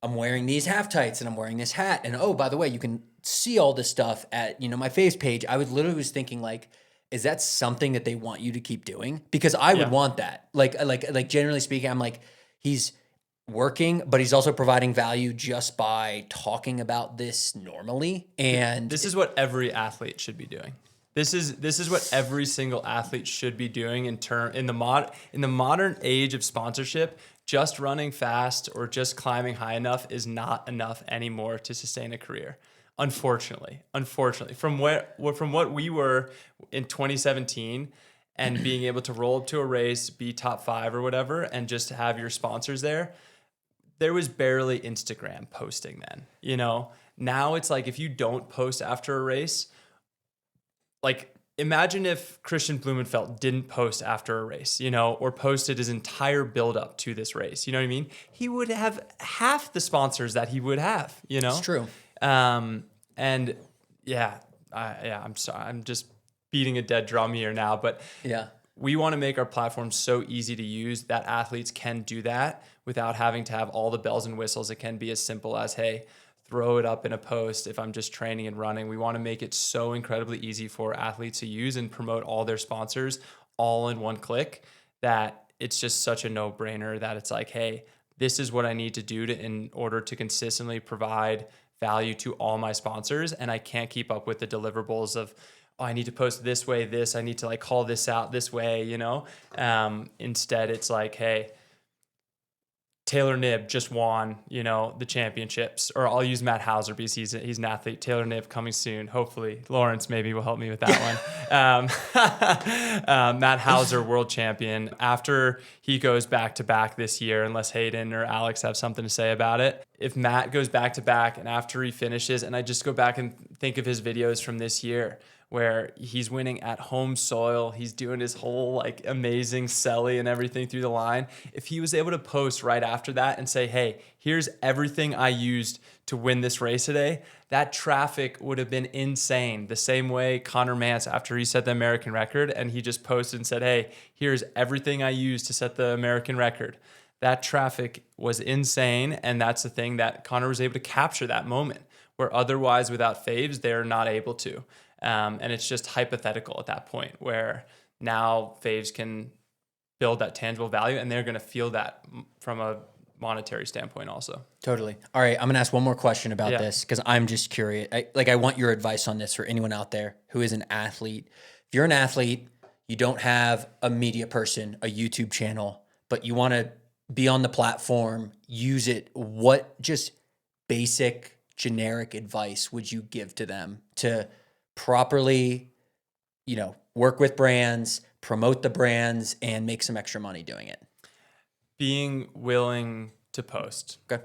I'm wearing these half tights and I'm wearing this hat, and oh, by the way, you can see all this stuff at, my Faves page. I was literally thinking like, is that something that they want you to keep doing? Because I would want that. Like generally speaking, I'm like, he's working, but he's also providing value just by talking about this normally. And this is what every athlete should be doing. This is what every single athlete should be doing in the modern age of sponsorship. Just running fast or just climbing high enough is not enough anymore to sustain a career. Unfortunately, from what we were in 2017 and being able to roll up to a race, be top 5 or whatever, and just have your sponsors there was barely Instagram posting then. Now it's like, if you don't post after a race, like, imagine if Christian Blumenfeld didn't post after a race, or posted his entire buildup to this race. You know what I mean? He would have half the sponsors that he would have. It's true. I'm sorry, I'm just beating a dead drum here now, but we want to make our platform so easy to use that athletes can do that without having to have all the bells and whistles. It can be as simple as, hey, throw it up in a post if I'm just training and running. We want to make it so incredibly easy for athletes to use and promote all their sponsors all in one click that it's just such a no-brainer that it's like, hey, this is what I need to do in order to consistently provide value to all my sponsors. And I can't keep up with the deliverables of, oh, I need to post this way, I need to like call this out this way, Instead, it's like, hey, Taylor Knibb just won, the championships. Or I'll use Matt Hauser because he's an athlete. Taylor Knibb coming soon. Hopefully, Lawrence maybe will help me with that one. Matt Hauser, world champion. After he goes back to back this year, unless Hayden or Alex have something to say about it. If Matt goes back to back and after he finishes, and I just go back and think of his videos from this year, where he's winning at home soil. He's doing his whole like amazing celly and everything through the line. If he was able to post right after that and say, hey, here's everything I used to win this race today, that traffic would have been insane. The same way Connor Mantz, after he set the American record and he just posted and said, hey, here's everything I used to set the American record. That traffic was insane. And that's the thing that Connor was able to capture that moment, where otherwise without Faves, they're not able to. And it's just hypothetical at that point, where now Faves can build that tangible value and they're going to feel that from a monetary standpoint also. Totally. All right. I'm going to ask one more question about this because I'm just curious. I want your advice on this for anyone out there who is an athlete. If you're an athlete, you don't have a media person, a YouTube channel, but you want to be on the platform, use it. What just basic generic advice would you give to them to properly, work with brands, promote the brands, and make some extra money doing it? Being willing to post. Okay.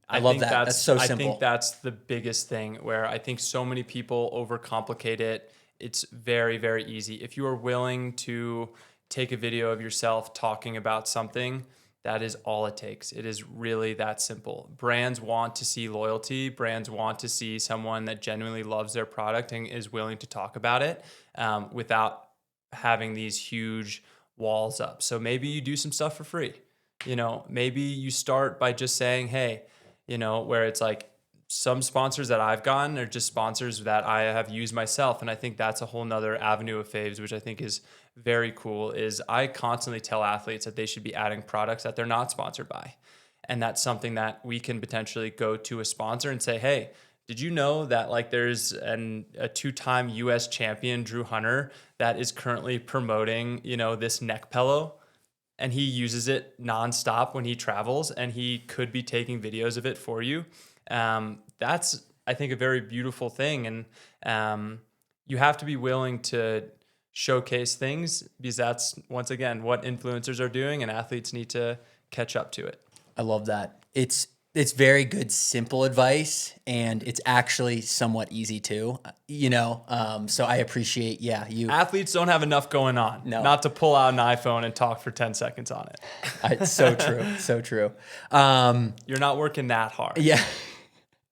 I love that. That's so simple. I think that's the biggest thing, where I think so many people overcomplicate it. It's very, very easy. If you are willing to take a video of yourself talking about something, that is all it takes. It is really that simple. Brands want to see loyalty. Brands want to see someone that genuinely loves their product and is willing to talk about it without having these huge walls up. So maybe you do some stuff for free. Maybe you start by just saying, hey, where it's like, some sponsors that I've gotten are just sponsors that I have used myself. And I think that's a whole nother avenue of Faves, which I think is very cool, is I constantly tell athletes that they should be adding products that they're not sponsored by. And that's something that we can potentially go to a sponsor and say, hey, did you know that like there's a 2-time US champion, Drew Hunter, that is currently promoting, this neck pillow, and he uses it nonstop when he travels, and he could be taking videos of it for you. That's, I think, a very beautiful thing. And you have to be willing to showcase things, because that's, once again, what influencers are doing, and athletes need to catch up to it. I love that. It's very good, simple advice, and it's actually somewhat easy too, so I appreciate, you. Athletes don't have enough going on, not to pull out an iPhone and talk for 10 seconds on it. It's so true. So true. You're not working that hard. Yeah.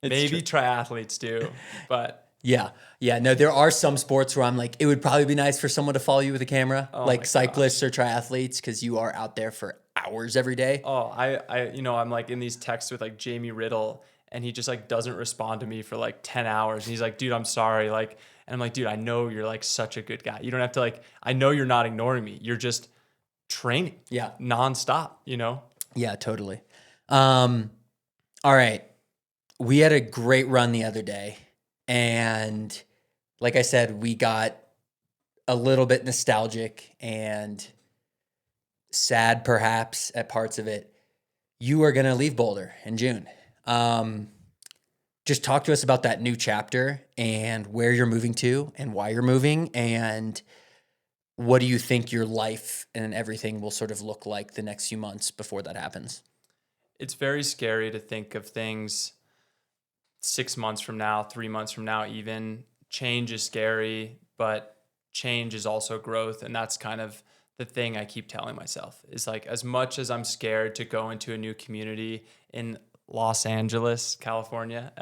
Maybe triathletes do, but yeah. No, there are some sports where I'm like, it would probably be nice for someone to follow you with a camera, like cyclists or triathletes, because you are out there for hours every day. Oh, I'm like in these texts with like Jamie Riddle, and he just like doesn't respond to me for like 10 hours. And he's like, dude, I'm sorry. Like, and I'm like, dude, I know you're like such a good guy. You don't have to I know you're not ignoring me. You're just training. Yeah. Nonstop, Yeah, totally. All right. We had a great run the other day. And like I said, we got a little bit nostalgic and sad perhaps at parts of it. You are going to leave Boulder in June. Just talk to us about that new chapter and where you're moving to and why you're moving, and what do you think your life and everything will sort of look like the next few months before that happens? It's very scary to think of things 6 months from now, 3 months from now, even. Change is scary, but change is also growth. And that's kind of the thing I keep telling myself, is like, as much as I'm scared to go into a new community in Los Angeles, California,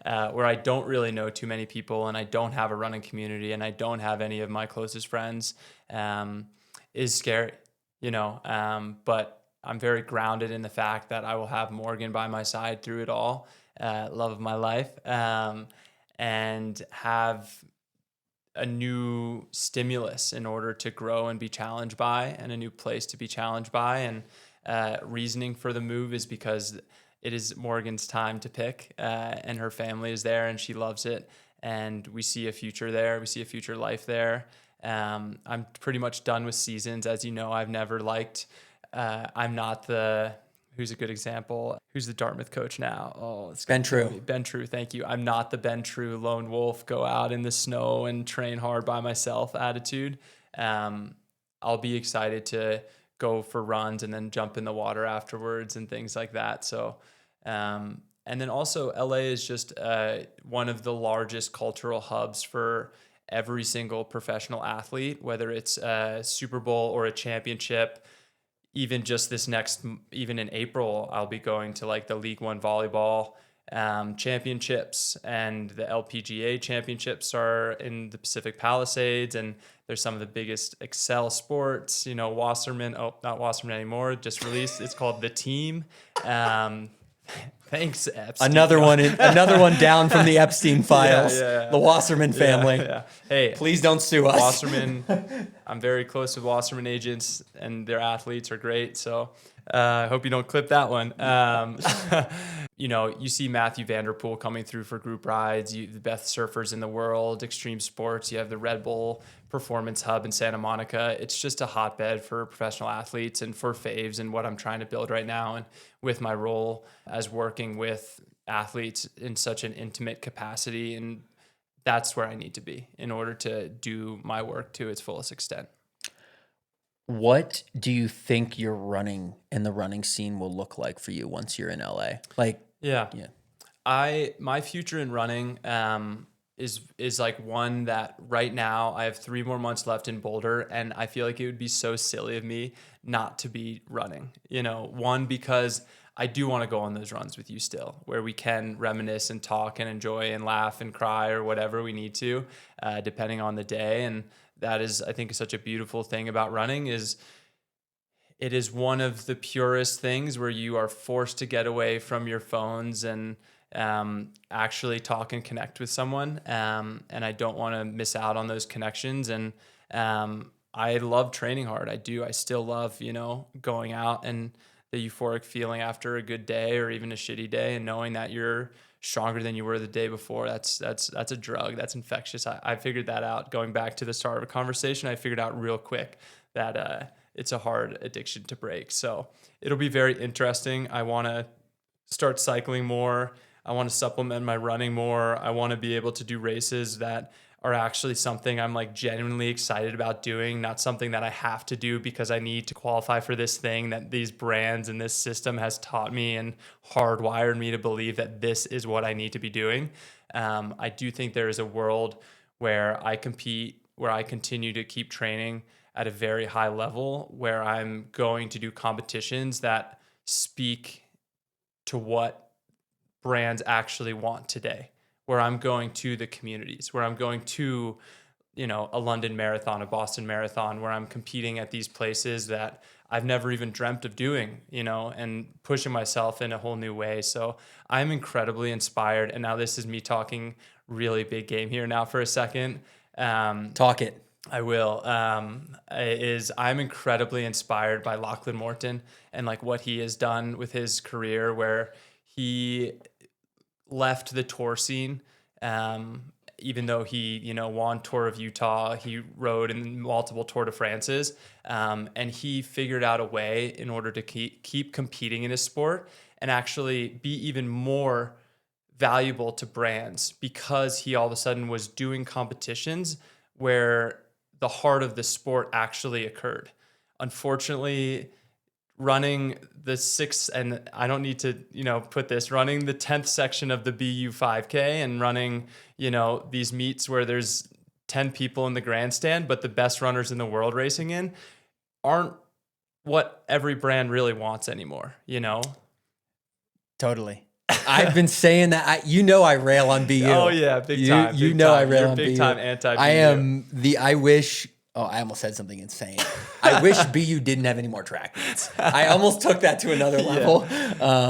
where I don't really know too many people, and I don't have a running community, and I don't have any of my closest friends, is scary, but I'm very grounded in the fact that I will have Morgan by my side through it all, love of my life, and have a new stimulus in order to grow and be challenged by, and a new place to be challenged by. And reasoning for the move is because it is Morgan's time to pick, and her family is there and she loves it. And we see a future there. We see a future life there. I'm pretty much done with seasons. As you know, I've never liked, I'm not who's a good example? Who's the Dartmouth coach now? Oh, it's Ben True. Ben True, thank you. I'm not the Ben True lone wolf, go out in the snow and train hard by myself attitude. I'll be excited to go for runs and then jump in the water afterwards and things like that. So, and then also LA is just one of the largest cultural hubs for every single professional athlete, whether it's a Super Bowl or a championship. Even just even in April, I'll be going to like the League One volleyball championships, and the LPGA championships are in the Pacific Palisades, and there's some of the biggest Excel sports, Wasserman, not Wasserman anymore, just released. It's called The Team. Thanks, Epstein. Another one down from the Epstein files. Yeah. The Wasserman family. Yeah. Hey, please don't sue us. Wasserman. I'm very close with Wasserman agents, and their athletes are great. So I hope you don't clip that one. You see Matthew Vanderpool coming through for group rides. The best surfers in the world, extreme sports. You have the Red Bull Performance Hub in Santa Monica. It's just a hotbed for professional athletes and for Faves, and what I'm trying to build right now, and with my role as working with athletes in such an intimate capacity. And that's where I need to be in order to do my work to its fullest extent. What do you think your running and the running scene will look like for you once you're in LA? My future in running is like one that right now I have 3 more months left in Boulder, and I feel like it would be so silly of me not to be running. One, because I do want to go on those runs with you still, where we can reminisce and talk and enjoy and laugh and cry or whatever we need to, depending on the day. And that is, I think, such a beautiful thing about running, is it is one of the purest things where you are forced to get away from your phones and actually talk and connect with someone. And I don't want to miss out on those connections. And I love training hard. I do. I still love, going out and the euphoric feeling after a good day or even a shitty day, and knowing that you're stronger than you were the day before. That's a drug. That's infectious. I figured that out going back to the start of a conversation. I figured out real quick that it's a hard addiction to break. So it'll be very interesting. I want to start cycling more. I want to supplement my running more. I want to be able to do races that are actually something I'm like genuinely excited about doing, not something that I have to do because I need to qualify for this thing that these brands and this system has taught me and hardwired me to believe that this is what I need to be doing. I do think there is a world where I compete, where I continue to keep training at a very high level, where I'm going to do competitions that speak to what brands actually want today, where I'm going to the communities, where I'm going to, a London marathon, a Boston marathon, where I'm competing at these places that I've never even dreamt of doing, and pushing myself in a whole new way. So I'm incredibly inspired. And now this is me talking really big game here now for a second. Talk it. I will. I'm incredibly inspired by Lachlan Morton and like what he has done with his career, where he left the tour scene. Even though he, won Tour of Utah, he rode in multiple Tour de France's, and he figured out a way in order to keep competing in his sport and actually be even more valuable to brands, because he all of a sudden was doing competitions where the heart of the sport actually occurred. Unfortunately, running the sixth, and I don't need to, running the 10th section of the BU 5K and running, these meets where there's 10 people in the grandstand, but the best runners in the world racing in, aren't what every brand really wants anymore, Totally. I've been saying that. I rail on BU. Oh yeah, big time. I rail You're on BU. big time anti-BU. I wish. Oh, I almost said something insane. I wish BU didn't have any more track meets. I almost took that to another level.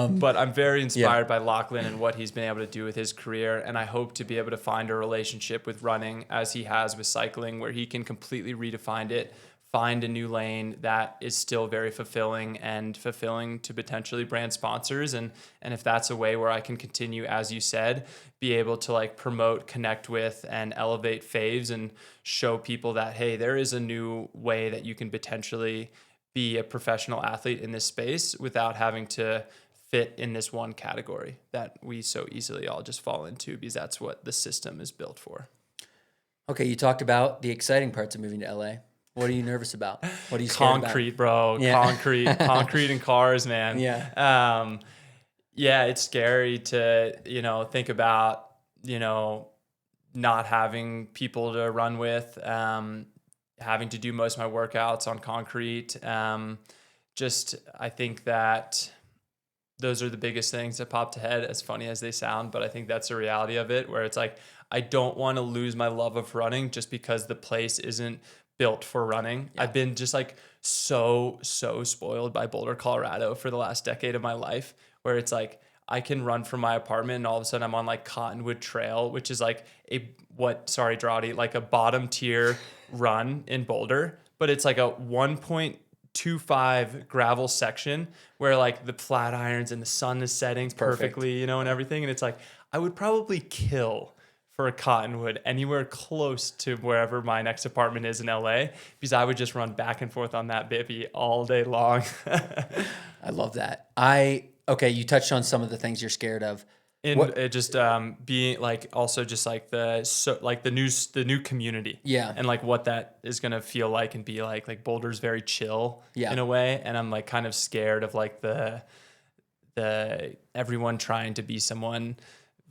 But I'm very inspired by Lachlan and what he's been able to do with his career. And I hope to be able to find a relationship with running as he has with cycling, where he can completely redefine it, find a new lane that is still very fulfilling to potentially brand sponsors. And if that's a way where I can continue, as you said, be able to like promote, connect with, and elevate Faves and show people that, hey, there is a new way that you can potentially be a professional athlete in this space without having to fit in this one category that we so easily all just fall into, because that's what the system is built for. Okay, you talked about the exciting parts of moving to LA. What are you nervous about? What are you scared Concrete, about? bro. Yeah. Concrete and cars, man. Yeah. It's scary to, think about, not having people to run with, having to do most of my workouts on concrete. I think that those are the biggest things that popped ahead, as funny as they sound, but I think that's the reality of it, where it's like, I don't want to lose my love of running just because the place isn't built for running. Yeah. I've been just like so spoiled by Boulder, Colorado for the last decade of my life, where it's like I can run from my apartment and all of a sudden I'm on like Cottonwood Trail, which is like like a bottom tier run in Boulder, but it's like a 1.25 gravel section where like the flat irons and the sun is setting perfectly, and everything. And it's like, I would probably kill for a Cottonwood anywhere close to wherever my next apartment is in LA, because I would just run back and forth on that baby all day long. I love that. You touched on some of the things you're scared of. Being like, also just like the new community. Yeah. And like what that is going to feel like and be like Boulder's very chill in a way. And I'm like kind of scared of like the everyone trying to be someone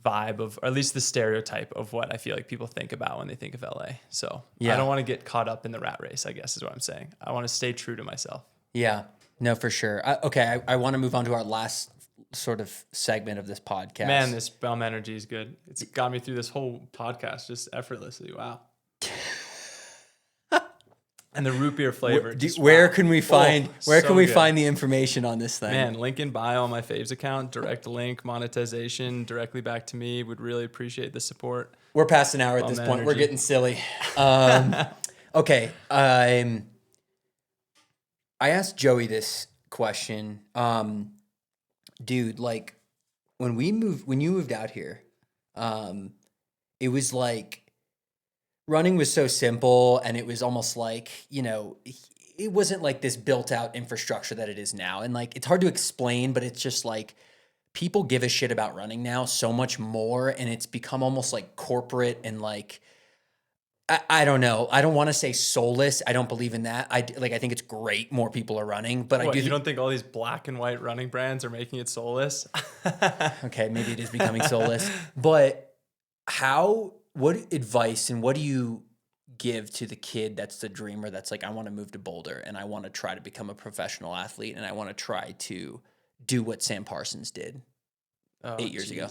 vibe of, or at least the stereotype of what I feel like people think about when they think of LA. So I don't want to get caught up in the rat race, I guess is what I'm saying. I want to stay true to myself. Yeah, no, for sure. I want to move on to our last sort of segment of this podcast. Man, this bum energy is good. It's got me through this whole podcast just effortlessly. Wow. And the root beer flavor. Where can we find find the information on this thing? Man, link in bio on my Faves account, direct link, monetization directly back to me. Would really appreciate the support. We're past an hour at this point. We're getting silly. I asked Joey this question. Dude, like when you moved out here, it was like running was so simple, and it was almost like, it wasn't like this built out infrastructure that it is now. And like, it's hard to explain, but it's just like people give a shit about running now so much more. And it's become almost like corporate and like, I don't know. I don't want to say soulless. I don't believe in that. I think it's great more people are running, but What, you don't think all these black and white running brands are making it soulless? Okay, maybe it is becoming soulless. But what advice and what do you give to the kid that's the dreamer that's like, I want to move to Boulder and I want to try to become a professional athlete and I want to try to do what Sam Parsons did 8 years ago?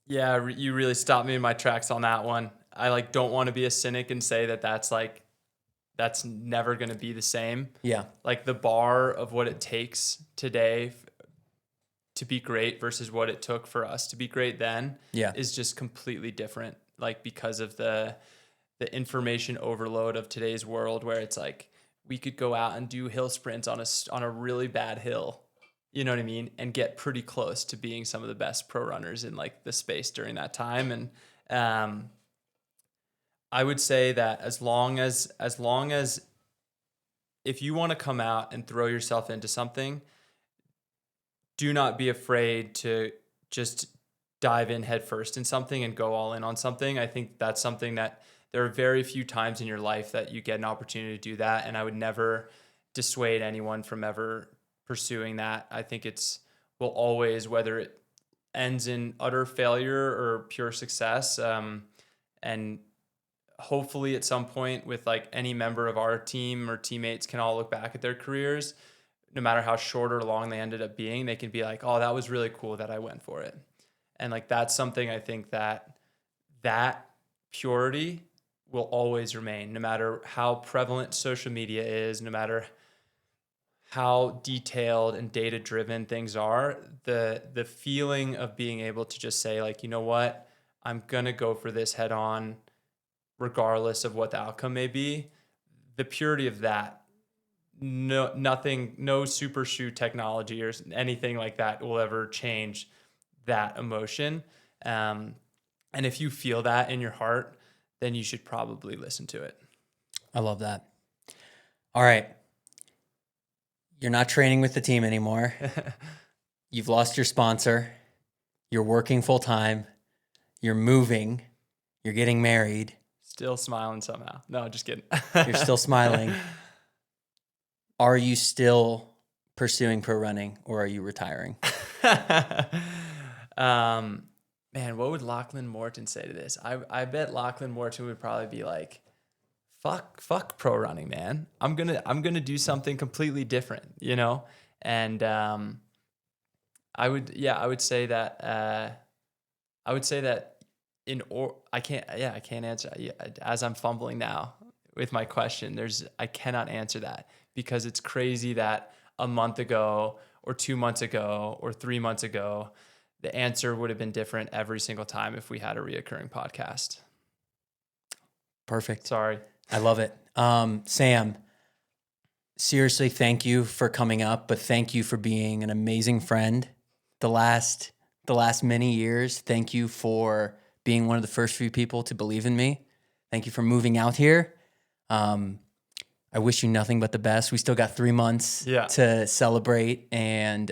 Yeah, you really stopped me in my tracks on that one. I like don't want to be a cynic and say that that's never going to be the same. Yeah. Like the bar of what it takes today to be great versus what it took for us to be great then is just completely different. Like because of the information overload of today's world, where it's like we could go out and do hill sprints on a really bad hill, you know what I mean, and get pretty close to being some of the best pro runners in like the space during that time. And I would say that as long as if you want to come out and throw yourself into something, do not be afraid to just dive in head first in something and go all in on something. I think that's something that there are very few times in your life that you get an opportunity to do that. And I would never dissuade anyone from ever pursuing that. I think will always, whether it ends in utter failure or pure success, and hopefully at some point with like any member of our team or teammates can all look back at their careers, no matter how short or long they ended up being, they can be like, oh, that was really cool that I went for it. And like, that's something I think that purity will always remain, no matter how prevalent social media is, no matter how detailed and data driven things are. The feeling of being able to just say like, you know what, I'm going to go for this head on, regardless of what the outcome may be. The purity of that, no super shoe technology or anything like that will ever change that emotion. And if you feel that in your heart, then you should probably listen to it. I love that. All right. You're not training with the team anymore. You've lost your sponsor. You're working full time. You're moving. You're getting married. Still smiling somehow. No, just kidding. You're still smiling. Are you still pursuing pro running or are you retiring? Man, what would Lachlan Morton say to this? I bet Lachlan Morton would probably be like, fuck pro running, man. I'm gonna do something completely different, you know? And I would say that I can't answer as I'm fumbling now with my question. I cannot answer that because it's crazy that a month ago or 2 months ago or 3 months ago, the answer would have been different every single time if we had a reoccurring podcast. Perfect. Sorry. I love it. Sam, seriously, thank you for coming up, but thank you for being an amazing friend the last many years. Thank you for being one of the first few people to believe in me. Thank you for moving out here. I wish you nothing but the best. We still got 3 months to celebrate and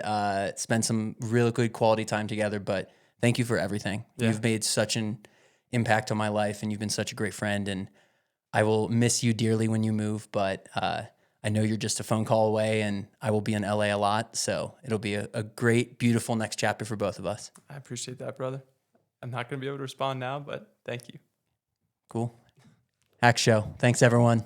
spend some really good quality time together, but thank you for everything. Yeah. You've made such an impact on my life and you've been such a great friend, and I will miss you dearly when you move, but I know you're just a phone call away and I will be in LA a lot. So it'll be a great, beautiful next chapter for both of us. I appreciate that, brother. I'm not going to be able to respond now, but thank you. Cool. Hack Show. Thanks, everyone.